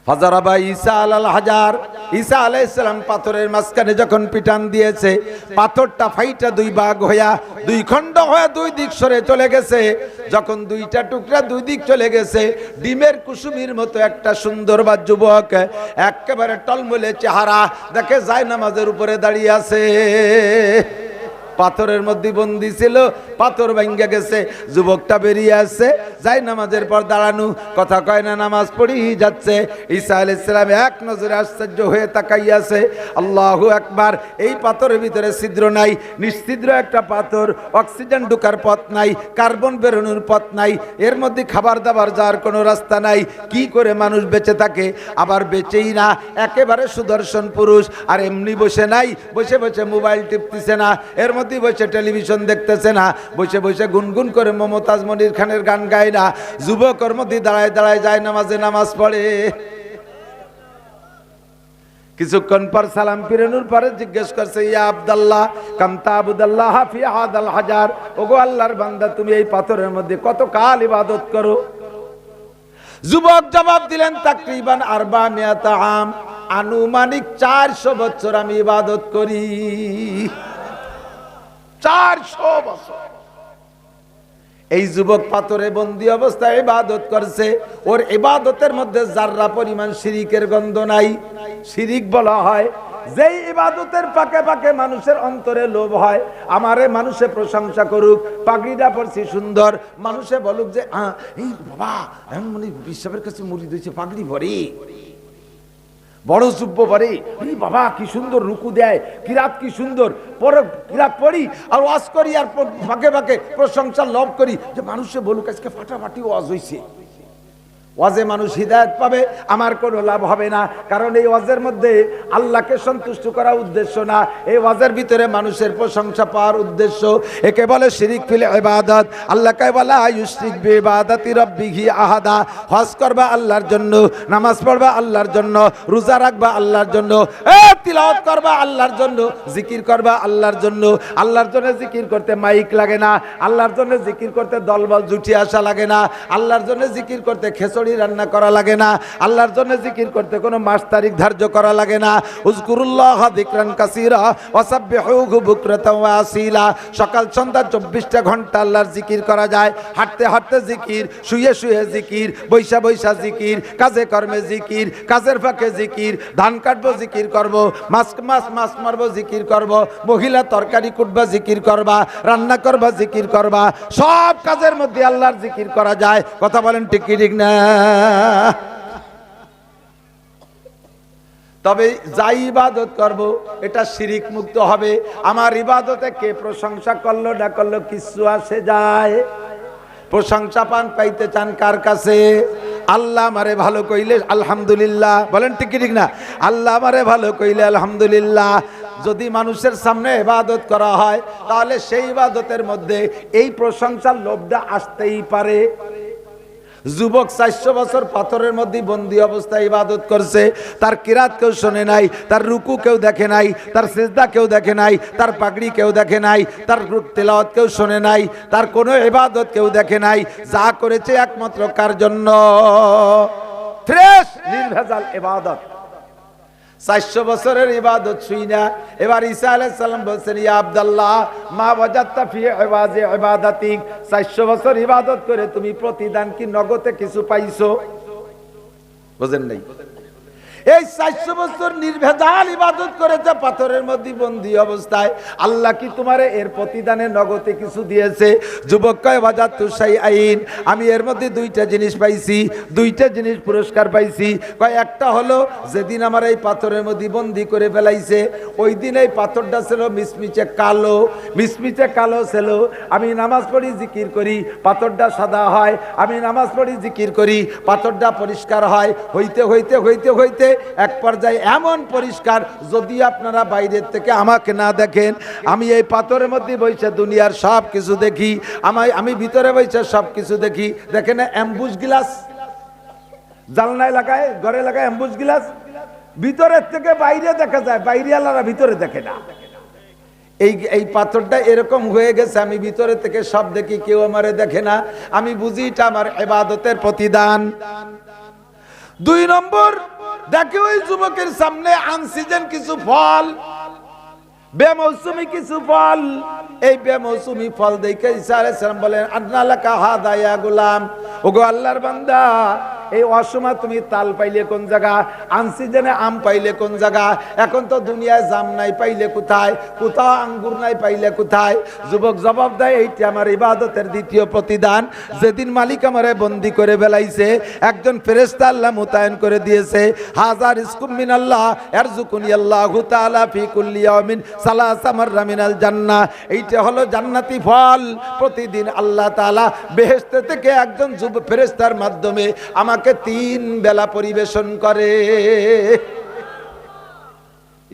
ফাজারাবা ঈসা আলাল হাজার, ঈসা আলাইহিস সালাম পাথরের মাঝখানে যখন পিটান দিয়েছে, পাথরটা ফাইটা 2 ভাগ হইয়া 2 খণ্ড হয়ে 2 দিক সরে চলে গেছে। যখন 2টা টুকরা 2 দিক চলে গেছে, ডিমের কুসুমির মতো একটা সুন্দর বা যুবক, একেবারে টলমলে চেহারা, দেখে যায় নামাজের উপরে দাঁড়িয়ে আছে। পাথরের মধ্যে বন্দী ছিল, পাথর ভাঙ্গা গেছে, যুবকটা বেরিয়ে আসছে, যাই নামাজের পর দাঁড়ানো, কথা কয় না, নামাজ পড়েই যাচ্ছে। ঈসা আলাইহিস সালাম এক নজরে আশ্চর্য হয়ে তাকাইয়াছে। আল্লাহু আকবার। এই পাথরের ভিতরে ছিদ্র নাই, নিশ্ছিদ্র একটা পাথর, অক্সিজেন ঢোকার পথ নাই, কার্বন বেরোনোর পথ নাই, এর মধ্যে খাবার দাবার যাওয়ার কোনো রাস্তা নাই। কি করে মানুষ বেঁচে থাকে? আবার বেঁচেই না, একেবারে সুদর্শন পুরুষ। আর এমনি বসে নাই, বসে বসে মোবাইল টিপতেছে না, এর মধ্যে বসে টেলিভিশন দেখতেছে না, বসে বসে গুনগুন করে মমতাজ মনির খানের গান গায় না। যুবকর মধ্যে দাঁড়ায় দাঁড়ায় যায় নামাজে নামাজ পড়ে। কিছুক্ষণ পর সালাম ফিরানোর পরে জিজ্ঞেস করছে, ইয়া আব্দুল্লাহ কাম তা'বুদাল্লাহ ফি হাদাল হাজার, ওগো আল্লাহর বান্দা, তুমি এই পাথরের মধ্যে কত কাল ইবাদত করো? যুবক জবাব দিলেন, তাকরিবান 400 আম, আনুমানিক 400 বছর আমি ইবাদত করি। 400 বছর। এই যুবক পাথরে বন্দী অবস্থায় ইবাদত করছে, ওর ইবাদতের মধ্যে যাররা পরিমাণ শিরিকের গন্ধ নাই। শিরিক বলা হয় যেই ইবাদতের পাকে পাকে মানুষের অন্তরে লোভ হয়, আমারে মানুষে প্রশংসা করুক, পাগড়িটা পরছি সুন্দর, মানুষে বলুক যে এই বাবা এমন মানে বিশ্বের কাছে মুরিদ হয়েছে, পাগড়ি ভরে, বড় যুব্য পরে, বাবা কি সুন্দর রুকু দেয়, কিরাত কি সুন্দর পরে, কিরাত পড়ি আর ওয়াজ করি, আর ফাঁকে ফাঁকে প্রশংসা লাভ করি, যে মানুষে বলুক আজকে ফাটাফাটি ওয়াজ হয়েছে। ওয়াজে মানুষ হিদায়াত পাবে, আমার কোনো লাভ হবে না, কারণ এই ওয়াজের মধ্যে আল্লাহকে সন্তুষ্ট করা উদ্দেশ্য না, এই ওয়াজের ভিতরে মানুষের প্রশংসা পাওয়ার উদ্দেশ্য। একে বলে শিরিক ফিল ইবাদত। আল্লাহকে বলা ইউশরিক বিইবাদাতি রাব্বিহি আহাদা। হজ করবা আল্লাহর জন্য, নামাজ পড়বা আল্লাহর জন্য, রোজা রাখবা আল্লাহর জন্য, তিলাওয়াত করবা আল্লাহর জন্য, জিকির করবা আল্লাহর জন্য। আল্লাহর জন্য জিকির করতে মাইক লাগে না, আল্লাহর জন্য জিকির করতে দলবল জুটি আসা লাগে না, আল্লাহর জন্য জিকির করতে খেচড়ি তরকারি রান্না করা লাগে না, আল্লাহর জন্য জিকির করতে কোনো মাস তারিখ ধার্য করা লাগে না। উযকুরুল্লাহ যিকরান কাসীরা ওয়াসাব্বিহুহু বুকরাতাও ওয়া আসীলা। সকাল সন্ধ্যা 24টা ঘন্টা আল্লাহর জিকির করা যায়। হাঁটতে হাঁটতে জিকির, শুয়ে শুয়ে জিকির, বৈশা বৈশা জিকির, কাজে কর্মে জিকির, কাজের ফাঁকে জিকির, ধান কাটবো জিকির করব, মাছ মারবো জিকির করব, মহিলা তরকারি কুটবা জিকির করবা, রান্না করবা জিকির করবা, সব কাজের মধ্যে আল্লাহর জিকির করা যায়। কথা বলেন ঠিক কি ঠিক না? তবে যাই ইবাদত করব এটা শিরিক মুক্ত হবে। আমার ইবাদতে কে প্রশংসা করলো না করলো কিছু আসে যায়। প্রশংসা পাইতে চান কার কাছে? আল্লাহ আমারে ভালো কইলে আলহামদুলিল্লাহ, বলেন ঠিক ঠিক না? আল্লাহ আমারে ভালো কইলে আলহামদুলিল্লাহ। যদি মানুষের সামনে ইবাদত করা হয় তাহলে সেই ইবাদতের মধ্যে এই প্রশংসার লোভটা আসতেই পারে। যুবক 400 বছর পাথরের মধ্যে বন্দী অবস্থায় ইবাদত করছে, তার কিরাত কেউ শোনে নাই, তার রুকু কেউ দেখে নাই, তার সিজদা কেউ দেখে নাই, তার পাগড়ি কেউ দেখে নাই, তার তেলাওয়াত কেউ শোনে নাই, তার কোনো ইবাদত কেউ দেখে নাই। যা করেছে একমাত্র কার জন্য? ফ্রেশ নির্ভেজাল ইবাদত। 400 বছরের ইবাদত শুই না। এবার ঈসা আলাইহিস সালাম বলছেন, ইয়া আব্দুল্লাহ মা ওয়াজাদতা ফি ইবাজি ইবাদাতিক। 400 বছর ইবাদত করে তুমি প্রতিদান কি নগদে কিছু পাইছো? বুঝেন নাই? এই 400 বছর নির্ভেজাল ইবাদত করেছে পাথরের মধ্যে বন্দী অবস্থায়, আল্লাহ কি তোমারে এর প্রতিদানে নগদে কিছু দিয়েছে? যুবক কয় ওয়াজাদতু শাইআইন, আমি এর মধ্যে দুইটা জিনিস পাইছি, দুইটা জিনিস পুরস্কার পাইছি। কয় একটা হলো যেদিন আমার এই পাথরের মধ্যে বন্দী করে ফেলাইছে ওই দিন এই পাথরটা ছিল মিচমিচে কালো, মিচমিচে কালো ছিল। আমি নামাজ পড়ি জিকির করি পাথরটা সাদা হয়, আমি নামাজ পড়ি জিকির করি পাথরটা পরিষ্কার হয়। হইতে হইতে হইতে হইতে এক পর্যায়ে এমন পরিষ্কার, যদি আপনারা বাইরের থেকে আমাকে না দেখেন, আমি এই পাথরের মধ্যে বসে দুনিয়ার সব কিছু দেখি, আমি ভিতরে বসে সব কিছু দেখি। দেখেন অ্যাম্বুশ গ্লাস জানলায় লাগায়, ঘরে লাগায় অ্যাম্বুশ গ্লাস, ভিতরের থেকে বাইরে দেখা যায়, বাইরে আলাদা ভিতরে দেখে না। এই পাথরটা এরকম হয়ে গেছে, আমি ভিতরে থেকে সব দেখি, কেউ আমারে দেখে না। আমি বুঝি এটা আমার ইবাদতের প্রতিদান। 2 নম্বর, দেখে ওই যুবকের সামনে আনসিজন কিছু ফল, বেমৌসুমি কিছু ফল। এই বেমৌসুমি ফল দেখে ঈসা আলাইহিস সালাম বলেন, আন্না লাকা হাদা ইয়া গোলাম, ওগো আল্লাহর বান্দা, এই অসময় তুমি তাল পাইলে কোন জায়গা, আনসিজনে আম পাইলে কোন জায়গা? এখন তো দুনিয়ায় জাম নাই, পাইলে কোথায়? কোথাও আঙ্গুর নাই, পাইলে কোথায়? যুবক জবাব দেয়, এইটা আমার ইবাদতের দ্বিতীয় প্রতিদান। যেদিন মালিক আমারে বন্দী করে ফেলাইছে, একজন ফেরেশতা আল্লাহ মোতায়েন করে দিয়েছে। হাযা রিজকুম মিনাল্লাহ ইয়ারযুকুনি আল্লাহু তাআলা ফি কুল্লি ইয়াউমিন সালাসা মাররা মিনাল জান্নাহ। এইটা হলো জান্নাতি ফল। প্রতিদিন আল্লাহ তাআলা বেহেশত থেকে একজন ফেরেশতার মাধ্যমে আমাকে 3 বেলা পরিবেশন করে।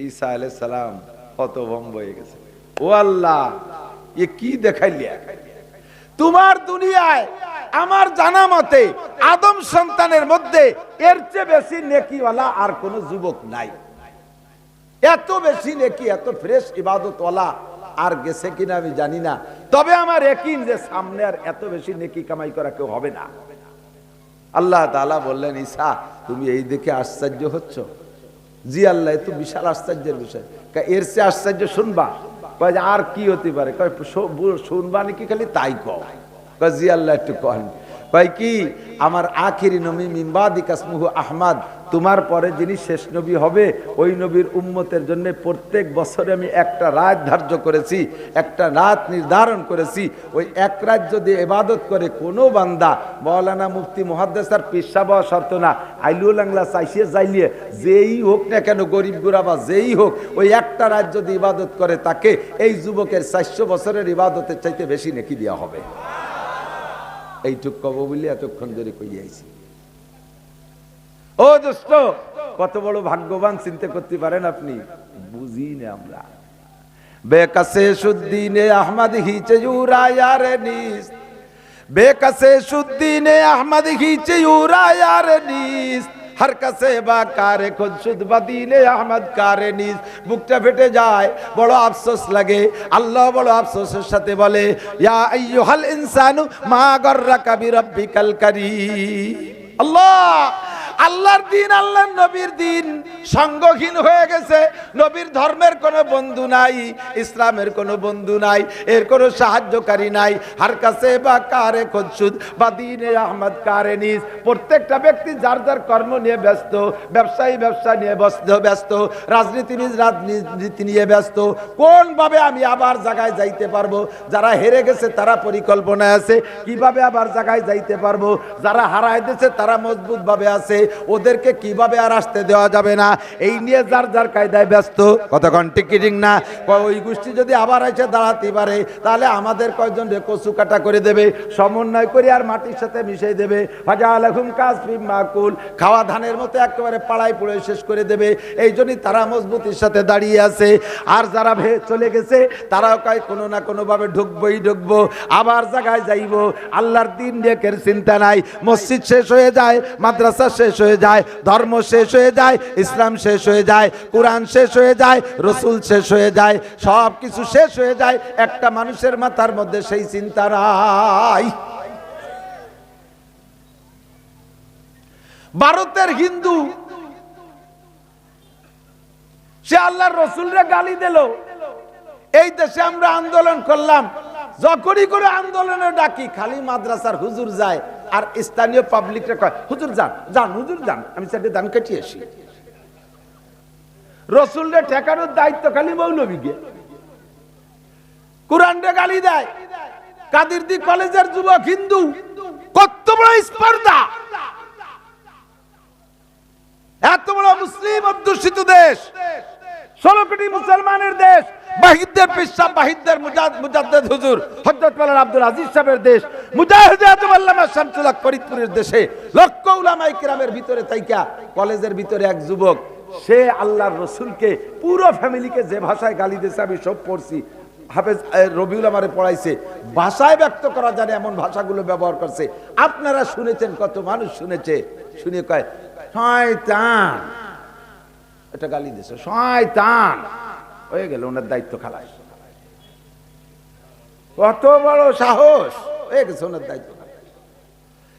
ঈসা আলাইহিস সালাম হতভম্ব হয়ে গেছে, ও আল্লাহ, এ কি দেখাইলিয়া? তোমার দুনিয়ায় আমার জানা মতে আদম সন্তানের মধ্যে এর চেয়ে বেশি নেকিওয়ালা আর কোন যুবক নাই। এত বেশি নেকি, এত ফ্রেশ ইবাদতওয়ালা আর গেছে কিনা আমি জানি না, তবে আমার ইয়াকিন যে সামনে আর এত বেশি নেকি কামাই করা কেউ হবে না। আল্লাহ তাআলা বললেন, ঈসা তুমি এই দেখে আশ্চর্য হচ্ছ? জি আল্লাহ, এ তো বিশাল আশ্চর্যের বিষয়। এর চেয়ে আশ্চর্য শুনবা? কয় আর কি হতে পারে? কয় শুনবা নাকি খালি তাই কও? কয় জি আল্লাহ একটু কন। কয় কি? আমার আখিরি নবী মিন বাদি কাসমুহু আহমদ, তোমার পরে যিনি শেষ নবী হবে ওই নবীর উম্মতের জন্য প্রত্যেক বছরে আমি একটা রাত ধার্য করেছি, একটা রাত নির্ধারণ করেছি। ওই এক রাত যদি ইবাদত করে কোনো বান্দা, মাওলানা মুফতি মুহাদ্দিস আর পীর সাহেব শর্ত না, আইলুল আংলা চাইছে যাইলিয়ে যেই হোক না কেন, গরিব গুরাবা যেই হোক, ওই একটা রাত যদি ইবাদত করে তাকে এই যুবকের 400 বছরের ইবাদতের চাইতে বেশি নেকি দেওয়া হবে। এইটুক কব বলি এতক্ষণ ধরে কই আইছি। ও দোস্ত, কত বড় ভাগ্যবান চিন্তা করতে পারেন আপনি? বুঝি না আমরা। বেকাসে সুদ্দিনে আহমদ হিচে ইউরা ইয়ারে নিস, বেকাসে সুদ্দিনে আহমদ হিচে ইউরা ইয়ারে নিস, हर कसे बा कारे खुद शुद्ध बदीले अहमद कारे नीज। बुकटा फेटे जाए, बड़ो अफसोस लगे। अल्लाह बड़ो अफसोसेर साथे बोले, या अय्युहाल इंसानु मा गर्राका बिरब्बिकाल करीम। আল্লাহ, আল্লাহর দিন, আল্লাহর নবীর দিন সঙ্গহীন হয়ে গেছে। নবীর ধর্মের কোনো বন্ধু নাই, ইসলামের কোনো বন্ধু নাই, এর কোনো সাহায্যকারী নাই। হার কাছে বা কারে খোঁজুদ বা দিনে আহমদ কারে নিজ। প্রত্যেকটা ব্যক্তি যার যার কর্ম নিয়ে ব্যস্ত, ব্যবসায়ী ব্যবসা নিয়ে ব্যস্ত, রাজনীতিবিদ রাজনীতি নিয়ে ব্যস্ত। কোনভাবে আমি আবার জায়গায় যাইতে পারবো? যারা হেরে গেছে তারা পরিকল্পনায় আছে কিভাবে আবার জায়গায় যাইতে পারবো। যারা হারায় দিয়েছে তারা মজবুত ভাবে আছে, ওদেরকে কিভাবে আর আসতে দেওয়া যাবে না, এই নিয়ে যার যার কায়দায় ব্যস্ত। কতক্ষণ টিকিটিং না, ওই গোষ্ঠী যদি আবার এসে দাঁড়াতে পারে তাহলে আমাদের কয়জন রে কচু কাটা করে দেবে, সমন্বয় করে আর মাটির সাথে মিশিয়ে দেবে। ফাজালাহুম কাসফিম মাকুল, খাওয়া ধানের মতো একেবারে পাড়ায় পুড়ে শেষ করে দেবে। এই জন্যই তারা মজবুতির সাথে দাঁড়িয়ে আছে। আর যারা চলে গেছে তারাও কয় কোনো না কোনো ভাবে ঢুকবো, আবার জায়গায় যাইব। আল্লাহর দিন ডেকের চিন্তা নাই। মসজিদ শেষ হয়ে যায়, মাদ্রাসা শেষ হয়ে যায়, ধর্ম শেষ হয়ে যায়, ইসলাম শেষ হয়ে যায়, কোরআন শেষ হয়ে যায়, রসুল শেষ হয়ে যায়, সব কিছু শেষ হয়ে যায়। একটা মানুষের মাথার মধ্যে সেই চিন্তা নাই। ভারতের হিন্দু সে আল্লাহর রসুলরে গালি দিল। এই দেশে আমরা আন্দোলন করলাম, যখনই করে আন্দোলনে ডাকি খালি মাদ্রাসার হুজুর যায় আর স্থানীয় পাবলিকরা কয় হুজুর যান যান, হুজুর যান, আমি চারটে দান কাটিয়ে আসি। রসুলরে ঠেকানোর দায়িত্ব খালি মৌলবীকে। কোরআনরে গালি দেয়। কাদিরদি কলেজের যুবক হিন্দু, কত বড় স্পর্ধা! এত বড় মুসলিম অধ্যুষিত দেশ, 16 কোটি মুসলমানের দেশ, বাহিদদের পেশা, বাহিদদের মুজাদ্দেদ হুজুর হযরত মাওলানা আব্দুল আজিজ সাহেবের দেশ, মুজাহিদ আজম আল্লামা শামসুল হক ফরিদপুরের দেশে, লক্ষ উলামায়ে কিরামের ভিতরে তাইকা কলেজের ভিতরে এক যুবক, সে আল্লাহর রাসূলকে পুরো ফ্যামিলিকে যে ভাষায় গালি দিয়েছে আমি সব পড়ছি। হাফেজ রবিউল আমারে পড়াইছে, ভাষায় ব্যক্ত করা জানে এমন ভাষাগুলো ব্যবহার করছে। আপনারা শুনেছেন, কত মানুষ শুনেছে। শুনে কয় শয়তান, এটা গালি দিয়েছে, শয়তান। হয়ে গেল ওনার দায়িত্ব খালাস। কত বড় সাহস! হয়ে গেছে ওনার দায়িত্ব খালাস।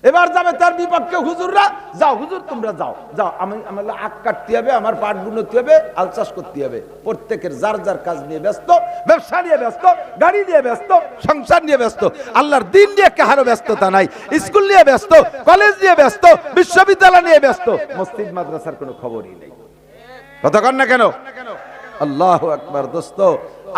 এবার যাবে তার বিপক্ষে হুজুররা, যাও হুজুর তোমরা যাও যাও, আমার আখ কাটতে হবে, আমার পাট বুনতে হবে, আল চাষ করতে হবে। প্রত্যেকের যার যার কাজ নিয়ে ব্যস্ত, ব্যবসা নিয়ে ব্যস্ত, গাড়ি নিয়ে ব্যস্ত, সংসার নিয়ে ব্যস্ত। আল্লাহর দিন নিয়ে কাহারও ব্যস্ততা নাই। স্কুল নিয়ে ব্যস্ত, কলেজ নিয়ে ব্যস্ত, বিশ্ববিদ্যালয় নিয়ে ব্যস্ত, মসজিদ মাদ্রাসার কোনো খবরই নেই। কতক্ষণ না কেন? আল্লাহু আকবার। দোস্ত,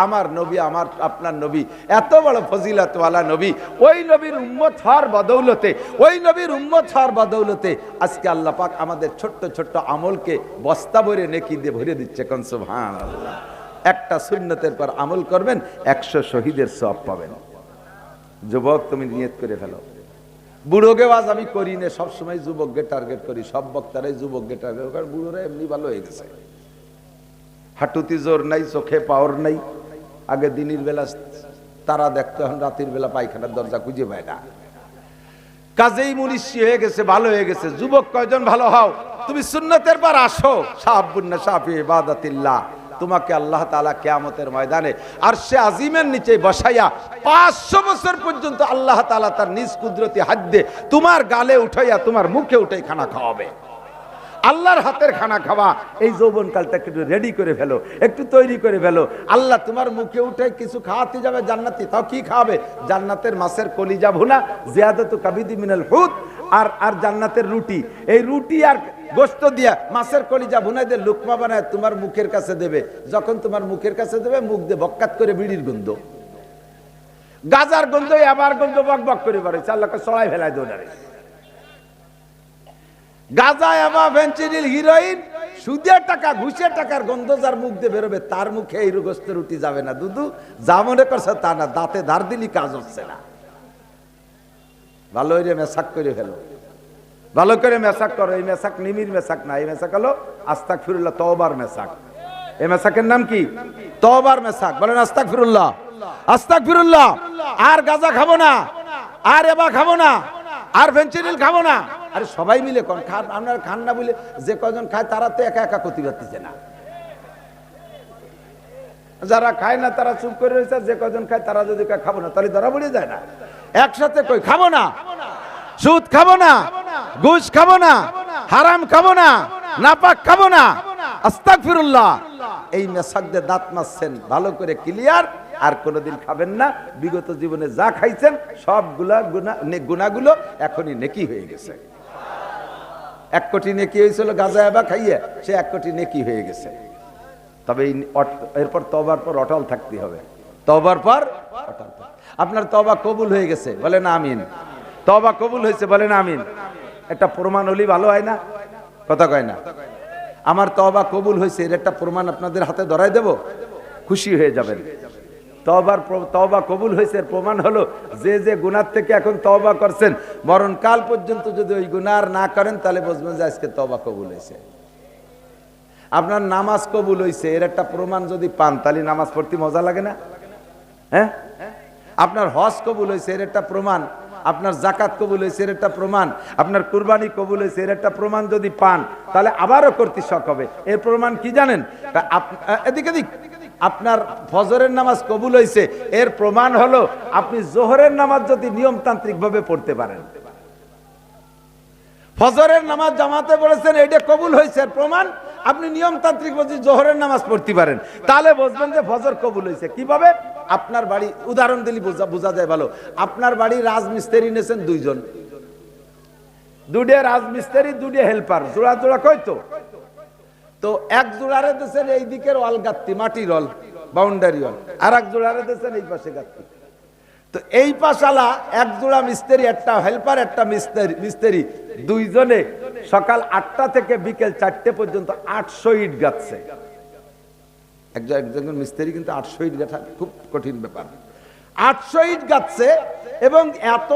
আমার নবী, আমার আপনার নবী এত বড় ফজিলতওয়ালা নবী, ওই নবীর উম্মত হওয়ার বদৌলতে, ওই নবীর উম্মত হওয়ার বদৌলতে আজকে আল্লাহ পাক আমাদের ছোট্ট ছোট্ট আমলকে বস্তা ভরে নেকি দিয়ে ভরে দিচ্ছে। কোন সুবহানাল্লাহ। একটা সুন্নতের পর আমল করবেন, 100 শহীদের সওয়াব পাবেন। যুবক তুমি নিয়ত করে ফেলো। বুড়োকে ওয়াজ আমি করি না, সবসময় যুবককে টার্গেট করি, সব বক্তারাই যুবককে টার্গেট করে। বুড়োরা এমনি ভালো হয়ে গেছে, হাঁটুতে জোর নাই, চোখে পাওয়ার নাই। আগে দিনের বেলা তারা দেখতো, এখন রাতের বেলা পায়খানার দরজা খুঁজে পায় না। কাজেই মুনিশি হয়ে গেছে, ভালো হয়ে গেছে। যুবক কয়জন ভালো হও, তুমি সুন্নতের পর আসো। শাহাবুন্না শাফি ইবাদাতিল্লাহ, তোমাকে আল্লাহ তাআলা কিয়ামতের ময়দানে আরশে আজিমের নিচে বসাইয়া 500 বছর পর্যন্ত আল্লাহ তাআলা তার নিজ কুদরতি হাত দিয়ে তোমার গালে উঠাইয়া তোমার মুখে উঠাই খানা খাওয়াবে। আল্লাহর হাতের খানা খাওয়া। এই যৌবনকালটাকে একটু রেডি করে ফেলো, একটু তৈরি করে ফেলো। আল্লাহ তোমার মুখে উঠে কিছু খাওয়াতে যাবে জান্নাতি, তাও কি খাওয়াবে? জান্নাতের মাছের কলিজা ভুনা, জিয়াদাতু কাবিদি মিনাল হুত, আর জান্নাতের রুটি। এই রুটি আর গোশত দিয়া মাছের কলিজা ভুনাই দিয়ে লুকমা বানায় তোমার মুখের কাছে দেবে। যখন তোমার মুখের কাছে দেবে, মুখ দিয়ে বক্কাত করে বিড়ির গন্ধ, গাজার গন্ধ, আবার গন্ধ বক বক করে পারে। আল্লাহকে চড়াই ফেলায় দৌড়ারে। গাঁজা, এবা, ফেনসিডিল, হিরোইন, সুদের টাকা, ঘুষের টাকার গন্ধ যার মুখ দিয়ে বেরোবে, তার মুখে এই গোশত রুটি যাবে না। দুদু যা মনে করছে তা না, দাঁতে ধার দিলি কাজ হচ্ছে না। ভালো করে মেসাক করে ফেলো, ভালো করে মেসাক করো। এই মেসাক নিমির মেসাক না, এই মেসাক হলো আস্তাগফিরুল্লাহ, তওবার মেসাক। এই মেসাকের নাম কি? তওবার মেসাক। বলেন আস্তাগফিরুল্লাহ, আস্তাগফিরুল্লাহ। আর গাঁজা খাবো না, আর এবা খাবো না, আর ফেনসিডিল খাবো না। আরে সবাই মিলে কোন খান, আপনারা খান না বলে যে কজন খায় তারা তো একা একা ক্ষতি করতেছে না। যারা খায় না তারা চুপ করে রয়েছে, যে কজন খায় তারা যদি খাবো না তাহলে ধরা পড়ে যায় না। একসাথে কই খাবো না, সুদ খাবো না, ঘুষ খাবো না, হারাম খাবো না, নাপাক খাবো না, আস্তাগফিরুল্লাহ, এই মেসাক দিয়ে দাঁত মারছেন ভালো করে ক্লিয়ার, আর কোনোদিন খাবেন না। বিগত জীবনে যা খাইছেন সবগুলা গুনাহগুলো এখনই নেকি হয়ে গেছে। 1 কোটি নেকি হয়েছিল গাঁজা এবা খাইয়ে, সে 1 কোটি নেকি হয়ে গেছে। তবে এরপর তওবার পর অটল থাকতে হবে, তওবার পর অটল। আপনার তওবা কবুল হয়ে গেছে বলেন আমিন, তওবা কবুল হয়েছে বলেন আমিন। একটা প্রমাণ হলি ভালো হয় না? কথা কয় না? আমার তওবা কবুল হয়েছে এর একটা প্রমাণ আপনাদের হাতে ধরাই দেব, খুশি হয়ে যাবেন। তওবা কবুল হয়েছে এর প্রমাণ হলো যে যে গুনাহ থেকে এখন তওবা করছেন, মরণকাল পর্যন্ত যদি ওই গুনাহ না করেন তাহলে বুঝবেন যে আজকে তওবা কবুল হয়েছে। আপনার নামাজ কবুল হয়েছে এর একটা প্রমাণ যদি পান তাহলে নামাজ পড়তে মজা লাগে না? হ্যাঁ, আপনার হজ কবুল হয়েছে এর একটা প্রমাণ, আপনার জাকাত কবুল হয়েছে এর একটা প্রমাণ, আপনার কুরবানি কবুল হয়েছে এর একটা প্রমাণ যদি পান তাহলে আবারও করতে শখ হবে। এর প্রমাণ কি জানেন? এদিকে আপনার ফজরের নামাজ কবুল হয়েছে এর প্রমাণ হলো আপনি জোহরের নামাজ যদি নিয়মতান্ত্রিক ভাবে পড়তে পারেন। ফজরের নামাজ জামাতে পড়েছেন এটা কবুল হয়েছে এর প্রমাণ আপনি নিয়মতান্ত্রিক ভাবে জোহরের নামাজ পড়তে পারেন, তাহলে বুঝবেন যে ফজর কবুল হয়েছে। কিভাবে? আপনার বাড়ি, উদাহরণ দিলে বোঝা যায় ভালো। আপনার বাড়ি রাজমিস্ত্রি নিয়েছেন 2 জন, 2 রাজমিস্ত্রি 2 হেল্পার, জোড়া জোড়া কই তো 1 জোড়ারে দিয়েছেন এই দিকের ওয়াল গাত্তি, মাটির ওয়াল, বাউন্ডারি ওয়াল, আর 1 জোড়ারে দিয়েছেন এই পাশে গাত্তি। তো এই পাশালা 1 জোড়া মিস্ত্রি, একটা হেল্পার, একটা মিস্ত্রি 2 জনে সকাল 8টা থেকে বিকেল 4টে পর্যন্ত 800 ইট গাঁথছে। একজন মিস্ত্রি কিন্তু 800 ইট গাঁথা খুব কঠিন ব্যাপার। 800 ইট গাঁথছে এবং এত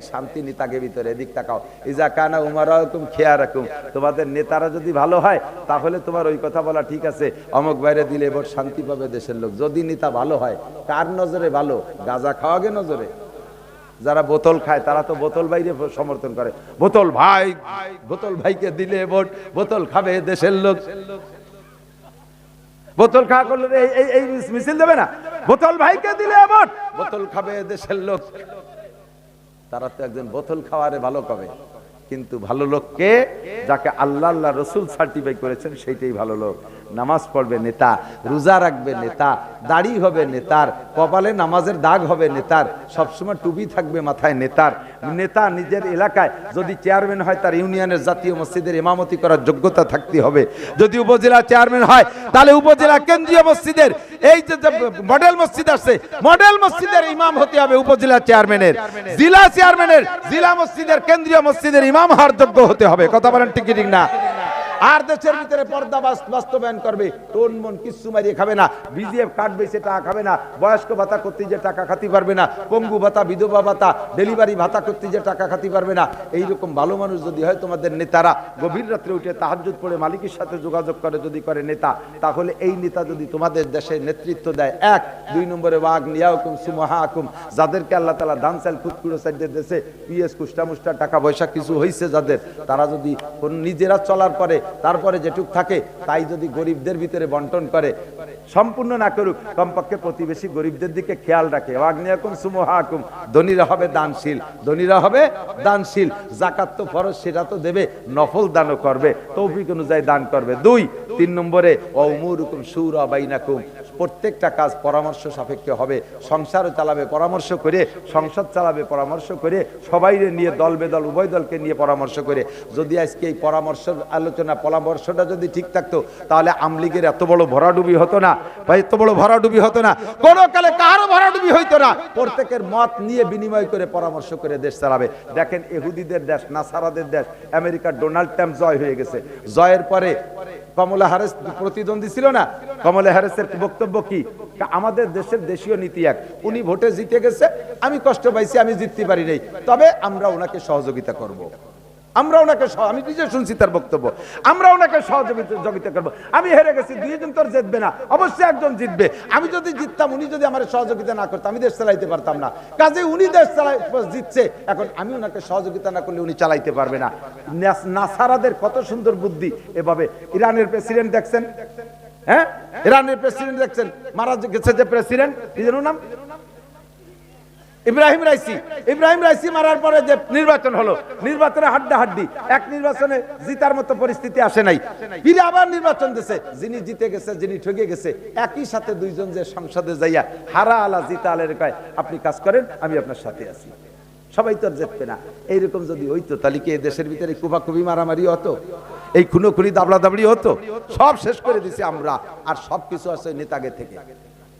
শান্তি নিতাকে ভিতরে, এদিক তাকাও। ইজা কানা উমারাকুম খিয়ারাকুম, তোমাদের নেতারা যদি ভালো হয় তাহলে তোমার ওই কথা বলা ঠিক আছে, অমুক বাইরে দিলে এবার শান্তি পাবে দেশের লোক। যদি নেতা ভালো হয়, কার নজরে ভালো? গাঁজা খাওয়াগে নজরে? যারা বোতল খায় তারা তো বোতল বাইরে সমর্থন করে, বোতল ভাই, বোতল ভাইকে দিলে ভোট, বোতল খাবে দেশের লোক। বোতল খাওয়া করলে এই মিছিল দেবে না, বোতল ভাইকে দিলে ভোট, বোতল খাবে দেশের লোক। তারা তো একজন বোতল খাওয়ারে ভালো কবে, কিন্তু ভালো লোককে যাকে আল্লাহ আল্লাহ রসুল সার্টিফাই করেছেন সেইটাই ভালো লোক। নামাজ পড়বে নেতা, রোজা রাখবে নেতা, দাড়ি হবে নেতার, কপালে নামাজের দাগ হবে নেতার, সবসময় টুপি থাকবে মাথায় নেতার। নেতা নিজের এলাকায় যদি চেয়ারম্যান হয় তার ইউনিয়নের জাতীয় মসজিদের ইমামতি করার যোগ্যতা থাকতে হবে। যদি উপজেলা চেয়ারম্যান হয় তাহলে উপজেলা কেন্দ্রীয় মসজিদের এই যে মডেল মসজিদ আছে, মডেল মসজিদের ইমাম হতে হবে উপজেলা চেয়ারম্যানের। জেলা চেয়ারম্যানের জেলা মসজিদের কেন্দ্রীয় মসজিদের ইমাম হওয়ার যোগ্য হতে হবে। কথা বলেন ঠিক ঠিক না? আর দেশের ভিতরে পর্দা বাস্তবায়ন করবে, টোন মন কিচ্ছু মারিয়ে খাবে না, বিজিএফ কার্ড বেচে টাকা খাবে না, বয়স্ক ভাতা করতে যে টাকা খাতে পারবে না, পঙ্গু ভাতা, বিধবা ভাতা, ডেলিভারি ভাতা করতে যে টাকা খাতে পারবে না, এইরকম ভালো মানুষ যদি হয় তোমাদের নেতারা, গভীর রাত্রে উঠে তাহাজ্জুদ পড়ে মালিকের সাথে যোগাযোগ করে যদি করে নেতা, তাহলে এই নেতা যদি তোমাদের দেশে নেতৃত্ব দেয়, এক, দুই নম্বরে ওয়াগ নিয়াকুম সুমাহাকুম, যাদেরকে আল্লাহ তাআলা দান চাল খুদকুড়ো সাইডে দেশে পিএস কুষ্টা মুষ্টা টাকা পয়সা কিছু হইছে যাদের, তারা যদি নিজেরা চলার পরে তারপরে যেটুক থাকে তাই যদি গরিবদের ভিতরে বন্টন করে, সম্পূর্ণ না করুক, কমপক্ষে প্রতিবেশী গরিবদের দিকে খেয়াল রাখে। ওয়াগনিয়াকুম সুমহাকুম, ধনীরা হবে দানশীল, ধনীরা হবে দানশীল। যাকাত তো ফরজ, সেটা তো দেবে, নফল দানও করবে, তৌফিক অনুযায়ী দান করবে। দুই, তিন নম্বরে ওয়াউমুরুকুম শুরা বাইনাকুম, প্রত্যেকটা কাজ পরামর্শ সাপেক্ষে হবে। সংসারও চালাবে পরামর্শ করে, সংসদ চালাবে পরামর্শ করে, সবাই নিয়ে দল বেদল উভয় দলকে নিয়ে পরামর্শ করে। যদি আজকে এই পরামর্শ আলোচনা পরামর্শটা যদি ঠিক থাকতো তাহলে আমলিগের এত বড় ভরাডুবি হতো না ভাই, এত বড় ভরাডুবি হতো না, কোনো কালে কারো ভরাডুবি হইতো না। প্রত্যেকের মত নিয়ে বিনিময় করে পরামর্শ করে দেশ চালাবে। দেখেন ইহুদিদের দেশ, নাসারাদের দেশ, আমেরিকার ডোনাল্ড ট্রাম্প জয় হয়ে গেছে, জয়ের পরে কমলা হ্যারিস প্রতিদ্বন্দ্বী ছিল না, কমলা হ্যারিসের বক্তব্য কি? আমাদের দেশের দেশীয় নীতি এক, উনি ভোটে জিতে গেছে, আমি কষ্ট পাইছি, আমি জিততে পারি নাই, তবে আমরা ওনাকে সহযোগিতা করব। আমরা ওনাকে, আমি নিজে শুনছি তার বক্তব্য, আমরা ওনাকে সহযোগিতা করবো। আমি হেরে গেছি, দুইজন তোর জিতবে না, অবশ্যই একজন জিতবে। আমি যদি জিততাম, উনি যদি আমার সহযোগিতা না করতাম, আমি দেশ চালাইতে পারতাম না। কাজে উনি দেশ জিতছে, এখন আমি ওনাকে সহযোগিতা না করলে উনি চালাইতে পারবে না। নাসারাদের কত সুন্দর বুদ্ধি। এভাবে ইরানের প্রেসিডেন্ট দেখছেন, হ্যাঁ, ইরানের প্রেসিডেন্ট দেখছেন, মারা গেছে যে প্রেসিডেন্ট, কি যেন নাম, ইব্রাহিম রাইসি। ইব্রাহিম রাইসি মারার পরে যে নির্বাচন হলো, নির্বাচনে হাড্ডাহাড্ডি, এক নির্বাচনে জিতার মতো পরিস্থিতি আসে নাই, ফিরে আবার নির্বাচন দিছে, যিনি জিতে গেছে যিনি ঠকে গেছে, একই সাথে দুইজন যে সংসদে যাইয়া হারা আলা জিতা আলের কয় আপনি কাজ করেন, আমি আপনার সাথে আছি। সবাই তো আর জিতবে না। এইরকম যদি হইতো তাহলে কি এই দেশের ভিতরে কুবাকুবি মারামারি হতো, এই খুনোখুনি দাবলা দাবড়ি হতো? সব শেষ করে দিছি আমরা, আর সব কিছু আছে নেতাগে থেকে,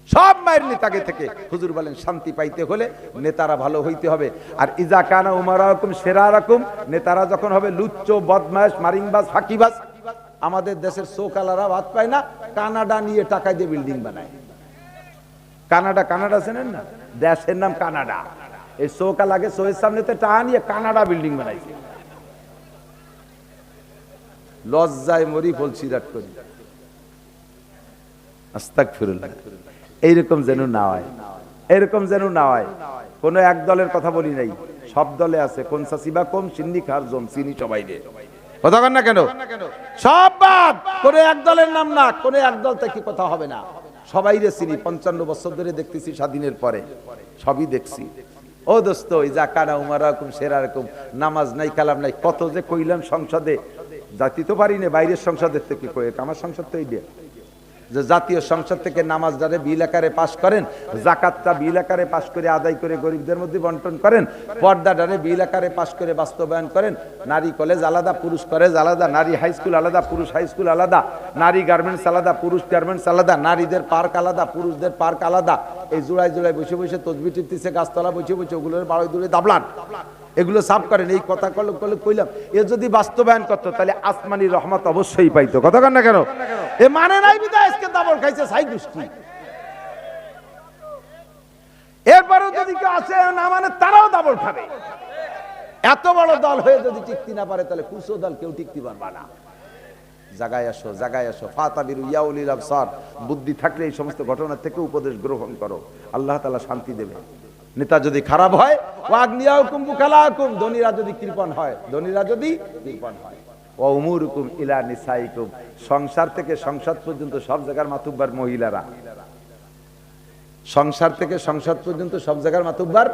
সব মায়ের নেতাকে থেকে। হুজুর বলেন শান্তি পাইতে হলে নেতারা ভালো হইতে হবে। আর ইজা কানা উমারাকুম সেরারাকুম, নেতারা যখন হবে লুচ্চ, বদমাশ, মারিংবাজ, ফাঁকিবাজ। আমাদের দেশের সোকালারা ভাত পায় না, কানাডা নিয়ে টাকা দিয়ে বিল্ডিং বানায়। কানাডা চেনেন না? দেশের নাম কানাডা। এই সোকাল আগে সোয়ের সামনেতে টাকা নিয়ে কানাডা বিল্ডিং বানাইছে। লজ্জায় মরি, ফলসিরাট করি। আস্তাগফিরুল্লাহ। এইরকম যেন না হয়, এরকম যেন না হয়। কোন এক দলের কথা বলি নাই, সব দলে আছে। কোন সাসিবা কম সিন্নি খার জম চিনি সবাই রে, কথা কন না কেন? সব বাদ, কোন এক দলের নাম না, কোন এক দল থেকে কথা হবে না, সবাই রে চিনি। 55 বছর ধরে দেখতেছি, স্বাধীনের পরে সবই দেখছি। ও দোস্ত, ইজা কানা উমারাকুম সেরারকুম, নামাজ নাই, কালাম নাই, কত যে কইলাম সংসদে, জাতি তো পারি না, বাইরের সংসদের থেকে কই, আমার সংসদ তো এই দিয়ে যে জাতীয় সংসদ থেকে নামাজ দ্বারে বিল আকারে পাশ করেন, জাকাতটা বিল আকারে পাশ করে আদায় করে গরিবদের মধ্যে বন্টন করেন, পর্দা দ্বারে বিল আকারে পাশ করে বাস্তবায়ন করেন। নারী কলেজ আলাদা, পুরুষ কলেজ আলাদা, নারী হাই স্কুল আলাদা, পুরুষ হাই স্কুল আলাদা, নারী গার্মেন্টস আলাদা, পুরুষ গার্মেন্টস আলাদা, নারীদের পার্ক আলাদা, পুরুষদের পার্ক আলাদা। এই জোড়ায় জোড়ায় বসে বসে তসবি টিপতেছে, গাছতলা বসে বসে, ওগুলোর বাড়ি দূরে দাবলান, এগুলো সাফ করেন। এই কথা কইলাম, এ যদি বাস্তবায়ন করতো তাহলে আসমানি রহমত অবশ্যই পাইতো, কথা কন না কেন? এ মানে নাই বিদায় আজকে দাবল খাইছে সাই দুষ্টি। এরপরেও যদি কেউ আসে না মানে, তারাও দাবল খাবে। এত বড় দল হয়ে যদি টিকতে না পারে তাহলে কুসো দল কেউ টিকতে পারবে না। জাগায় আসো, জাগায় আসো, ফাতাবিরু ইয়া উলিল আবসার, বুদ্ধি থাকলে এই সমস্ত ঘটনা থেকে উপদেশ গ্রহণ করো, আল্লাহ তাআলা শান্তি দেবে। নেতা যদি খারাপ হয়, ওয়াগনিয়াকুম বুকালাকুম, ধনীরা যদি কৃপণ হয়, ধনীরা যদি কৃপণ হয়, ওয়া উমুরুকুম ইলা নিসাইকুম, সংসার থেকে সংসদ পর্যন্ত সব জায়গার মাতুব্বার মহিলারা, সংসার থেকে সংসদ পর্যন্ত সব জায়গার মাতুব্বার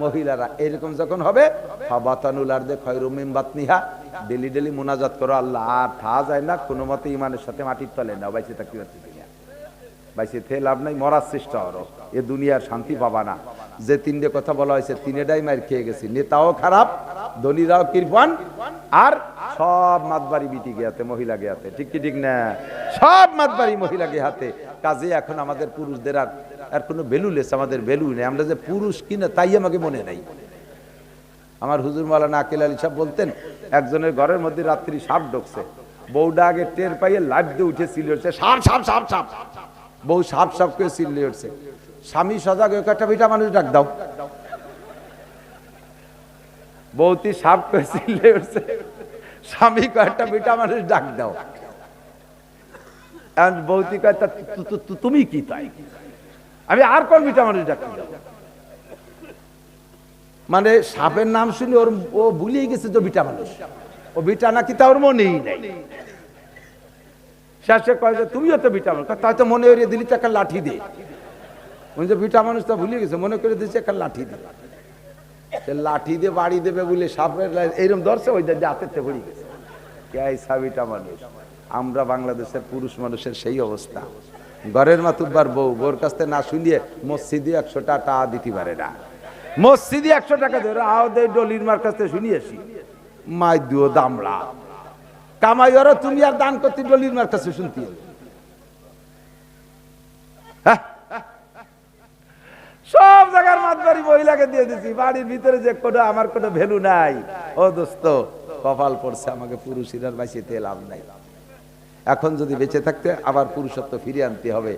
মহিলারা। এরকম যখন হবে, ফাবাতানুল আরদে খায়রুম মিন বাতনিহা, ডেলি ডেলি মুনাজাত করো আল্লাহ, আর থা যায় না কোনো মতে ইমানের সাথে মাটির তলে নাও, বাইসে থাকতে পারছি না, বাইসে থেকে লাভ নাই, মরার চেষ্টা করো, এ দুনিয়ার শান্তি পাবা না। যে তিনটে কথা বলা হয়েছে তিনটাই মার খেয়ে গেছি, নেতাও খারাপ, দলীয়রাও কৃপণ, আর সব মাতবাড়ি বিটি গিয়াতে, মহিলা গিয়াতে, ঠিক কি ঠিক না, সব মাতবাড়ি মহিলা গিয়াতে। কাজে এখন আমাদের পুরুষদের আর কোনো ভ্যালু লেস, আমাদের ভ্যালু নেই, আমরা যে পুরুষ কিনা তাই আমাকে মনে নাই। আমার হুজুর মাওলানা আকিল আলী সাহেব বলতেন, একজনের ঘরের মধ্যে রাত্রি সাপ ঢুকছে, বউটা আগে টের পাইয়ে লাইট দিয়ে উঠে চিল্লে উঠছে, সাপ সাপ সাপ সাপ, বউ সাপ সাপ করে চিল্লে উঠছে, স্বামী সজাগ, একটা বিটা মানুষ ডাক দাও, বউতি সাপ করে চিল্লে উঠছে, স্বামী কয়েকটা বিটা মানুষ ডাক দাও, বৌতি কয় তুমি কি তাই, আমি আর কোন বিটা মানুষ ডাকতে যাবো, মানে সাপের নাম শুনে ওর, ও ভুলিয়ে গেছে তো বিটা মানুষ, ও বিটা নাকি তা ওর মনেই নাই। শেষে কয় যে তুমিও তো বিটা মানুষ, তাই তো মনে করিয়ে দিলি তো একটা লাঠি দে, উনি যে বিটা মানুষ তা ভুলিয়ে গেছে, মনে করে দিচ্ছে একটা লাঠি দে, সে লাঠি দিয়ে বাড়ি দেবে বলে সাপের এইরকম ধরছে, ওই হাতের পড়ে গেছে, কে সাবিটা মানুষ। আমরা বাংলাদেশের পুরুষ মানুষের সেই অবস্থা, ঘরের মাতুব্বার বউ, বোর কাছ থেকে না শুনিয়ে মসজিদে 100 টাকা দিতে পারে না, মসজিদে 100 টাকা ধরে আও দে ডলির মার কাছ থেকে শুনিয়েছি, মাই দিও দামড়া কামাই ওরা, তুমি আর দান করতে ডলির মার কাছে শুনতে, সব জায়গার মাতবাড়ি মহিলাকে দিয়ে দিছি, বাড়ির ভিতরে যে কোনো আমার কোনো ভ্যালু নাই। ও দোস্ত, কপাল পড়ছে আমাকে, পুরুষের বাইসেতে লাভ নাই। এখন যদি বেঁচে থাকতে আবার পুরুষত্ব ফিরিয়ে আনতে হবে,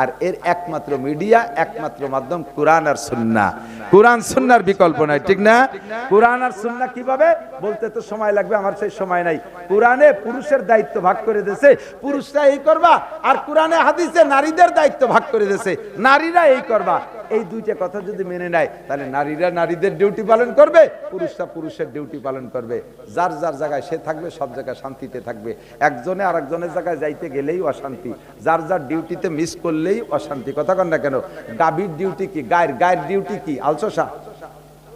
আর এর একমাত্র মিডিয়া, একমাত্র মাধ্যম কোরআন আর সুন্নাহ। কোরআন সুন্নাহর বিকল্প নাই, ঠিক না? কোরআন আর সুন্নাহ কিভাবে বলতে তো সময় লাগবে, আমার সেই সময় নাই। কোরআনে পুরুষের দায়িত্ব ভাগ করে দিয়েছে, পুরুষরা এই করবা, আর কোরআনে হাদিসে নারীদের দায়িত্ব ভাগ করে দিয়েছে, নারীরা এই করবা। এই দুইটা কথা যদি মেনে নেয়, তাহলে নারীরা নারীদের ডিউটি পালন করবে, পুরুষরা পুরুষের ডিউটি পালন করবে। যার যার জায়গায় সে থাকবে, সব জায়গায় শান্তিতে থাকবে। একজনে আর একজনের জায়গায় যাইতে গেলেই অশান্তি, যার যার ডিউটিতে মিস করলেই অশান্তি। কথা কন না কেন? গাভীর ডিউটি কি? গায়ের ডিউটি কি? আলচসা।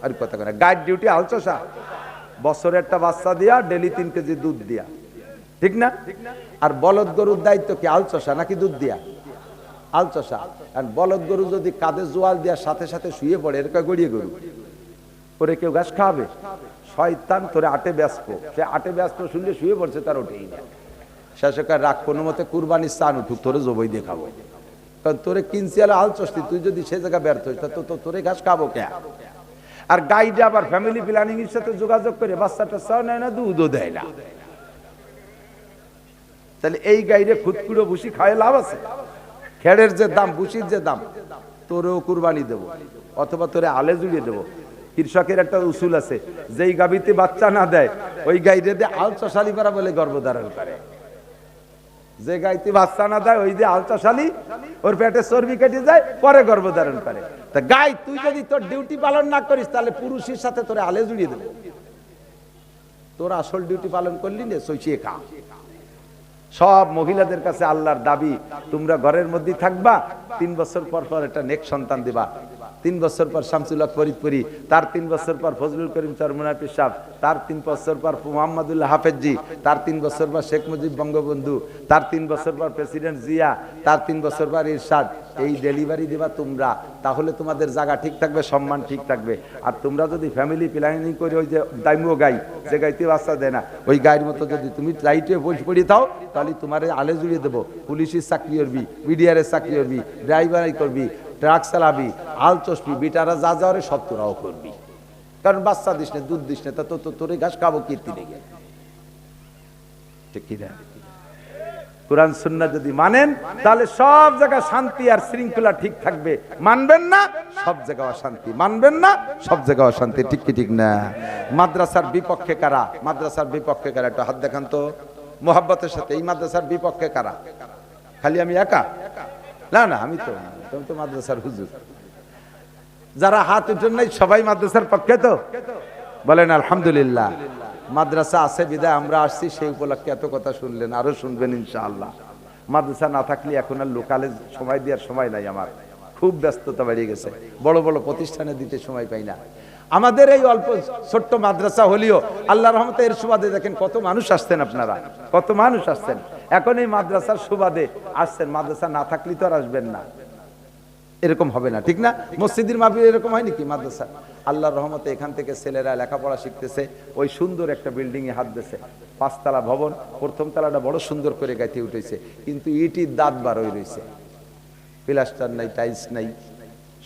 আর কথা কন, গায়ের ডিউটি আলচসা, বছরে একটা বাচ্চা দিয়া, ডেলি 3 কেজি দুধ দিয়া, ঠিক না? আর বলদ গরুর দায়িত্ব কি? আলচসা নাকি দুধ দিয়া? আলচসা। আর বলদ গরু যদি কাঁধে জোয়াল দেওয়ার সাথে সাথে শুয়ে পড়ে, এরকম গড়িয়ে গরু, ওরে কেউ ঘাস খাওয়াবে? শয়তান তোরে আটে ব্যস্ত, সে আটে ব্যস্ত শুনলে শুয়ে পড়ছে, তার ওঠেই না। শেষকার রাগ কোনো মতে কুরবানির চান উঠুক, তোরে জবই দেখাবো, কারণ তোরে কিনছি আলো আলচস্তি, তুই যদি সে জায়গা ব্যর্থ হইস তো তোরে ঘাস খাবো কে? আর গাইডে আবার ফ্যামিলি প্ল্যানিং এর সাথে যোগাযোগ করে বাচ্চাটা চাও নেয় না, দুধও দেয় না, তাহলে এই গাইডে খুদকুড়ো ভুসি খাওয়াই লাভ আছে? খেড়ের যে দাম, ভুসির যে দাম, তোরেও কুরবানি দেবো, অথবা তোরে আলে জুড়িয়ে দেবো। কৃষকের একটা উসুল আছে, যেই গাভীতে বাচ্চা না দেয় ওই গাইরে দিয়ে আলচশালী করা বলে গর্ভধারণ করে। যে গাইতে বাচ্চা না দেয় ওই দিয়ে আলচশালী, ওর পেটে চর্বি কেটে যায়, পরে গর্ভধারণ করে। তা গাই তুই যদি তোর ডিউটি পালন না করিস, তাহলে পুরুষের সাথে তোরে আলে জুড়িয়ে দেবো। তোর আসল ডিউটি পালন করলি না, সইছিয়ে খা। সব মহিলাদের কাছে আল্লাহর দাবি, তোমরা ঘরের মধ্যে থাকবা, 3 বছর পর পর একটা নেক সন্তান দিবা। 3 বছর পর শামসুল হক ফরিদপুরি, তার 3 বছর পর ফজলুল করিম চরমুনার পিসাব, তার 3 বছর পর মোহাম্মদুল্লাহ হাফেজি, তার 3 বছর পর শেখ মুজিব বঙ্গবন্ধু, তার 3 বছর পর প্রেসিডেন্ট জিয়া, তার 3 বছর পর ইরশাদ। এই ডেলিভারি দিবা তোমরা, তাহলে তোমাদের জায়গা ঠিক থাকবে, সম্মান ঠিক থাকবে। আর তোমরা যদি ফ্যামিলি প্ল্যানিং করে ওই যে দাইমো গাই, যে গাইতে বাচ্চা দেয় না, ওই গায়ের মতো যদি তুমি লাইটে বসে পড়ে থাও, তাহলে তোমার আলে জুড়িয়ে দেবো। পুলিশের চাকরি করবি, বিডিআরের চাকরি করবি, ড্রাইভারি করবি, ট্রাক চালাবি, আল চসবি, বিটারা যা যাওয়ারে সব তোরাও করবি। কারণ বাচ্চা দিস না, দুধ দিস না, তা তোরে ঘাস খাবো কীর্তি লেগে, ঠিক কি না? কোরআন সুন্নাহ যদি মানেন তাহলে সব জায়গায় শান্তি আর শৃঙ্খলা ঠিক থাকবে, মানবেন না সব জায়গায় অশান্তি, মানবেন না সব জায়গায় অশান্তি। ঠিক কি ঠিক না? মাদ্রাসার বিপক্ষে কারা? মাদ্রাসার বিপক্ষে কারা? একটু হাত দেখান তো মোহাব্বতের সাথে। এই মাদ্রাসার বিপক্ষে কারা? খালি আমি একা? না না, আমি তো তুমি তো মাদ্রাসার হুজুর। যারা হাত উঠেন নাই সবাই মাদ্রাসার পক্ষে তো বলেন আলহামদুলিল্লাহ। মাদ্রাসা আছে বিদায় আমরা আসছি, সেই উপলক্ষে এত কথা শুনলেন, আরো শুনবেন ইনশাআল্লাহ। মাদ্রাসা না থাকলে এখন আর লোকালে সময় দেওয়ার সময় নাই, আমার খুব ব্যস্ততা বেড়ে গেছে, বড় বড় প্রতিষ্ঠানে দিতে সময় পাই না। আমাদের এই অল্প ছোট্ট মাদ্রাসা হলেও আল্লাহর রহমতে এর সুবাদে দেখেন কত মানুষ আসছেন, আপনারা কত মানুষ আসছেন। এখন এই মাদ্রাসার সুবাদে আসছেন, মাদ্রাসা না থাকলে তো আর আসবেন না, এরকম হবে না, ঠিক না? মসজিদের মাহফিল এরকম হয় নাকি? মাদ্রাসা আল্লাহর রহমতে এখান থেকে ছেলেরা লেখাপড়া শিখতেছে, ওই সুন্দর একটা বিল্ডিং এ হাত দিয়েছে, 5 তলা ভবন, প্রথম তলাটা বড় সুন্দর করে গাইতে উঠেছে, কিন্তু ইটির দাঁত বার হয়ে রয়েছে, প্লাস্টার নাই, টাইলস নাই,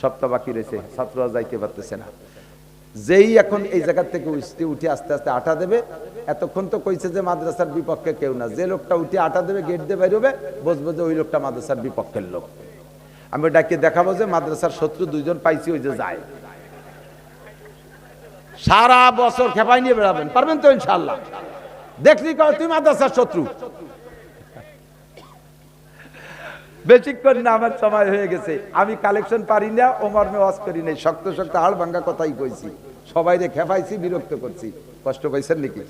সবটা বাকি রয়েছে, ছাত্ররা যাইতে পারতেছে না। যেই এখন এই জায়গা থেকে উঠে আস্তে আস্তে আটা দেবে, এতক্ষণ তো কইছে যে মাদ্রাসার বিপক্ষে কেউ না, যে লোকটা উঠে আটা দেবে গেট দিয়ে বেরোবে, বুঝবো যে ওই লোকটা মাদ্রাসার বিপক্ষের লোক। আমি ডাকে দেখাবো যে মাদ্রাসার শত্রু 2 জন পাইছি, ওই যে যায়, সারা বছর খেপাই নিয়ে বেড়াবেন, পারবেন তো ইনশাআল্লাহ? দেখলি তুই মাদ্রাসার শত্রু। বেশিক্ষণ না, আমার সময় হয়ে গেছে, আমি কালেকশন পারি না, ওমর মে ওয়াজ করি নাই, শক্ত শক্ত হাড় ভাঙ্গা কথাই কইছি, সবাই রে খেপাইছি, বিরক্ত করছি। কষ্ট পাইছেন নাকি?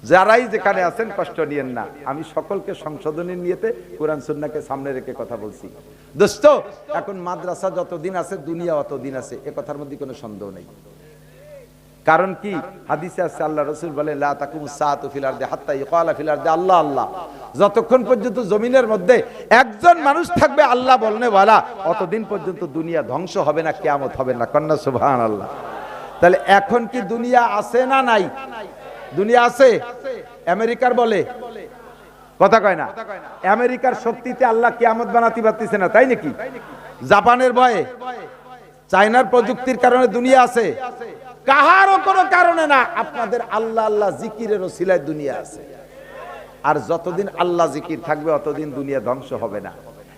যারাই যেখানে আছেন কষ্ট নিয়েন না, আমি সকলকে সংশোধনের নিয়েতে কোরআন সুন্নাহকে সামনে রেখে কথা বলছি। দোস্ত, এখন মাদ্রাসা যতদিন আছে দুনিয়া অতদিন আছে, এ কথার মধ্যে কোনো সন্দেহ নেই। কারণ কি? হাদিসে আছে, আল্লাহ রাসূল বলেন লা তাকুমুস সাআতু ফিল আরদি হাত্তা ইকালা ফিল আরদি আল্লাহ আল্লাহ। যতক্ষণ পর্যন্ত জমিনের মধ্যে একজন মানুষ থাকবে আল্লাহ বলনে ওয়ালা, অতদিন পর্যন্ত দুনিয়া ধ্বংস হবে না, কিয়ামত হবে না। কন্না সুবহানাল্লাহ। তাহলে এখন কি দুনিয়া আছে না নাই? দুনিয়া আছে। আমেরিকার বলে কথা কয় না, আমেরিকার শক্তিতে আল্লাহ কিয়ামত বানাতে পারতেছে না, তাই নাকি? জাপানের ভয়ে, চায়নার প্রযুক্তির কারণে দুনিয়া আছে, কাহারও কোনো কারণে না, আপনাদের আল্লাহ আল্লাহ জিকিরের ওসিলায় দুনিয়া আছে। আর যতদিন আল্লাহ জিকির থাকবে অতদিন দুনিয়া ধ্বংস হবে না।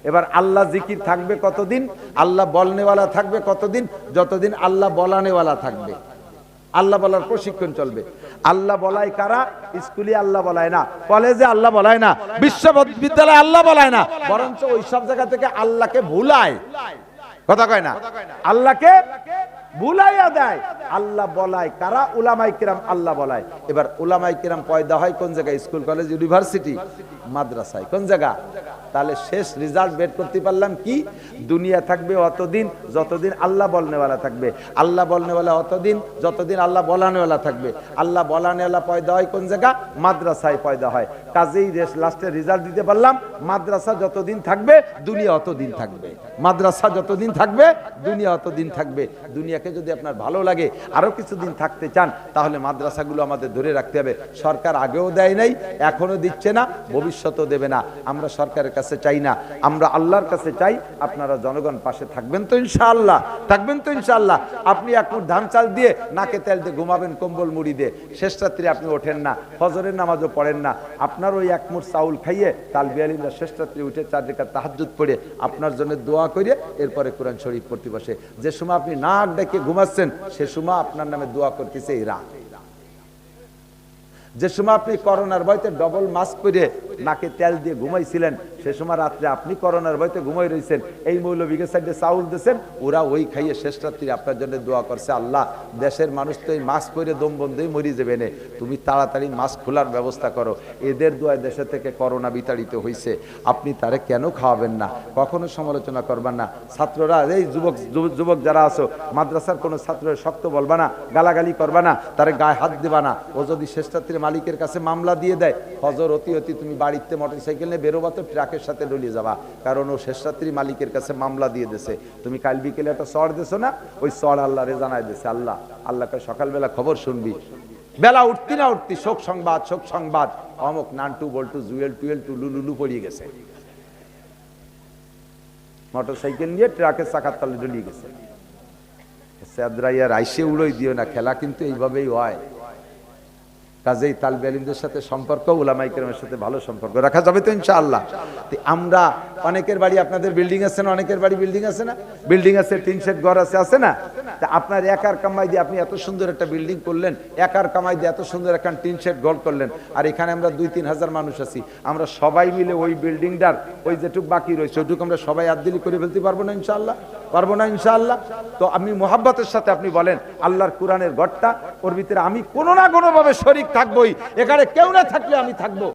এবার আল্লাহ জিকির থাকবে কতদিন? আল্লাহ বলনেওয়ালা থাকবে কতদিন? যতদিন আল্লাহ বলানেওয়ালা থাকবে। আল্লাহ বলার প্রশিক্ষণ চলবে। আল্লাহ বলায় কারা? স্কুলে আল্লাহ বলায় না, কলেজে আল্লাহ বলায় না, বিশ্ববিদ্যালয়ে আল্লাহ বলায় না, বরঞ্চ ওই সব জায়গা থেকে আল্লাহকে ভুলায়। কথা কয় না? আল্লাহকে ভুলাইয়া দেয়। আল্লাহ বলায় কারা? উলামায়ে কিরাম আল্লাহ বলায়। এবার উলামায়ে কিরাম পয়দা হয় কোন জায়গায়? স্কুল, কলেজ, ইউনিভার্সিটি, মাদ্রাসায়। কোন জায়গা? তাহলে শেষ রেজাল্ট বের করতে পারলাম কি? দুনিয়া থাকবে অতদিন যতদিন আল্লাহ বলনেওয়ালা থাকবে, আল্লাহ বলনেওয়ালা অতদিন যতদিন আল্লাহ বলানেওয়ালা থাকবে। আল্লাহ বলানেওয়ালা পয়দা হয় কোন জায়গা? মাদ্রাসায় পয়দা হয়। কাজেই লাস্টে রেজাল্ট দিতে পারলাম, মাদ্রাসা যতদিন থাকবে দুনিয়া অতদিন থাকবে, মাদ্রাসা যতদিন থাকবে দুনিয়া অতদিন থাকবে। দুনিয়াকে যদি আপনার ভালো লাগে, আরো কিছুদিন থাকতে চান, তাহলে মাদ্রাসাগুলো আমাদের ধরে রাখতে হবে। সরকার আগেও দেয় নাই, এখনো দিচ্ছে না, ভবিষ্যতেও দেবে না। আমরা সরকারের কাছে চাই না, আমরা আল্লাহর কাছে চাই। আপনারা জনগণ পাশে থাকবেন তো ইনশাআল্লাহ? থাকবেন তো ইনশাআল্লাহ? আপনি এক মুঠ ধান চাল দিয়ে নাকে তেল দিয়ে ঘুমাবেন কম্বল মুড়ি দিয়ে, শেষ রাত্রি আপনি ওঠেন না, ফজরের নামাজও পড়েন না, আপনার ওই এক মুঠ চাউল খাইয়ে তালবি আলিমরা শেষ রাত্রি উঠে 4 রাকাত তাহাজ্জুদ পড়ে আপনার জন্য দোয়া করে এরপরে কোরআন শরীফ পড়তে বসে। যে সময় আপনি নাক ডেকে ঘুমাচ্ছেন সে সময় আপনার নামে দোয়া করতেছে এরা। যে সময় আপনি করোনার ভয়তে ডবল মাস্ক পরে নাকে তেল দিয়ে ঘুমাইছিলেন, সে সময় রাত্রে আপনি করোনার ভয়তে ঘুমাই রয়েছেন, এই মৌলবীকে সাইডে চাউল দিয়েছেন, ওরা ওই খাইয়ে শেষ রাত্রি আপনার জন্য দোয়া করছে, আল্লাহ দেশের মানুষ তো এই মাস্ক পরে দম বন্ধই মরি যাবে না, তুমি তাড়াতাড়ি মাস্ক খোলার ব্যবস্থা করো। এদের দোয়ায় দেশে থেকে করোনা বিতাড়িত হয়েছে, আপনি তারে কেন খাওয়াবেন না? কখনো সমালোচনা করবেন না। ছাত্ররা, এই যুবক যারা আছো, মাদ্রাসার কোনো ছাত্রের শক্ত বলবা না, গালাগালি করবা না, তারে গায়ে হাত দিবা না। ও যদি শেষ রাত্রে মালিকের কাছে মামলা দিয়ে দেয়, ফজর অতি তুমি বাড়িতে মোটরসাইকেল নিয়ে বেরোবা তো ট্রাকের সাথে ডলিয়ে যাবা, কারণ ও শেষ রাত্রি মালিকের কাছে মামলা দিয়ে দিয়েছে। তুমি কাল বিকেলে একটা চড় দিছো না, ওই চড় আল্লাহরে জানাই দিয়েছে। আল্লাহকে সকালবেলা খবর শুনবি, বেলা উঠতি না উঠতি শোক সংবাদ, অমুক নান্টু বল্টু জুয়েল টুয়েল টুলু লুলু পড়িয়ে গেছে, মোটরসাইকেল নিয়ে ট্রাকের চাকার তলে ডলিয়ে গেছে। সেদ্রাইয়ার আইসে উড়োই দিও না, খেলা কিন্তু এইভাবেই হয়। কাজেই তালিবে ইলমদের সাথে সম্পর্ক, উলামায়ে কেরামের সাথে ভালো সম্পর্ক রাখা যাবে তো ইনশাআল্লাহ। তো আমরা অনেকের বাড়ি, আপনাদের বিল্ডিং আছে না, অনেকের বাড়ি বিল্ডিং আছে না, বিল্ডিং আছে, টিন শেড ঘর আছে না? তা আপনার একার কামাই দিয়ে আপনি এত সুন্দর একটা বিল্ডিং করলেন, একার কামাই দিয়ে এত সুন্দর একটা টিন শেড ঘর করলেন, আর এখানে আমরা 2-3 হাজার মানুষ আছি, আমরা সবাই মিলে ওই বিল্ডিংটার ওই যেটুকু বাকি রয়েছে ওইটুকু আমরা সবাই আদদিলি করে ফেলতে পারবো না ইনশাআল্লাহ? পারবো না ইনশাআল্লাহ? তো আমি মোহাব্বতের সাথে আপনি বলেন আল্লাহর কোরআনের ঘরটা, ওর ভিতরে আমি কোনো না কোনো ভাবে শরীক থাকবোই, এখানে কেউ না থাকলে আমি থাকবো।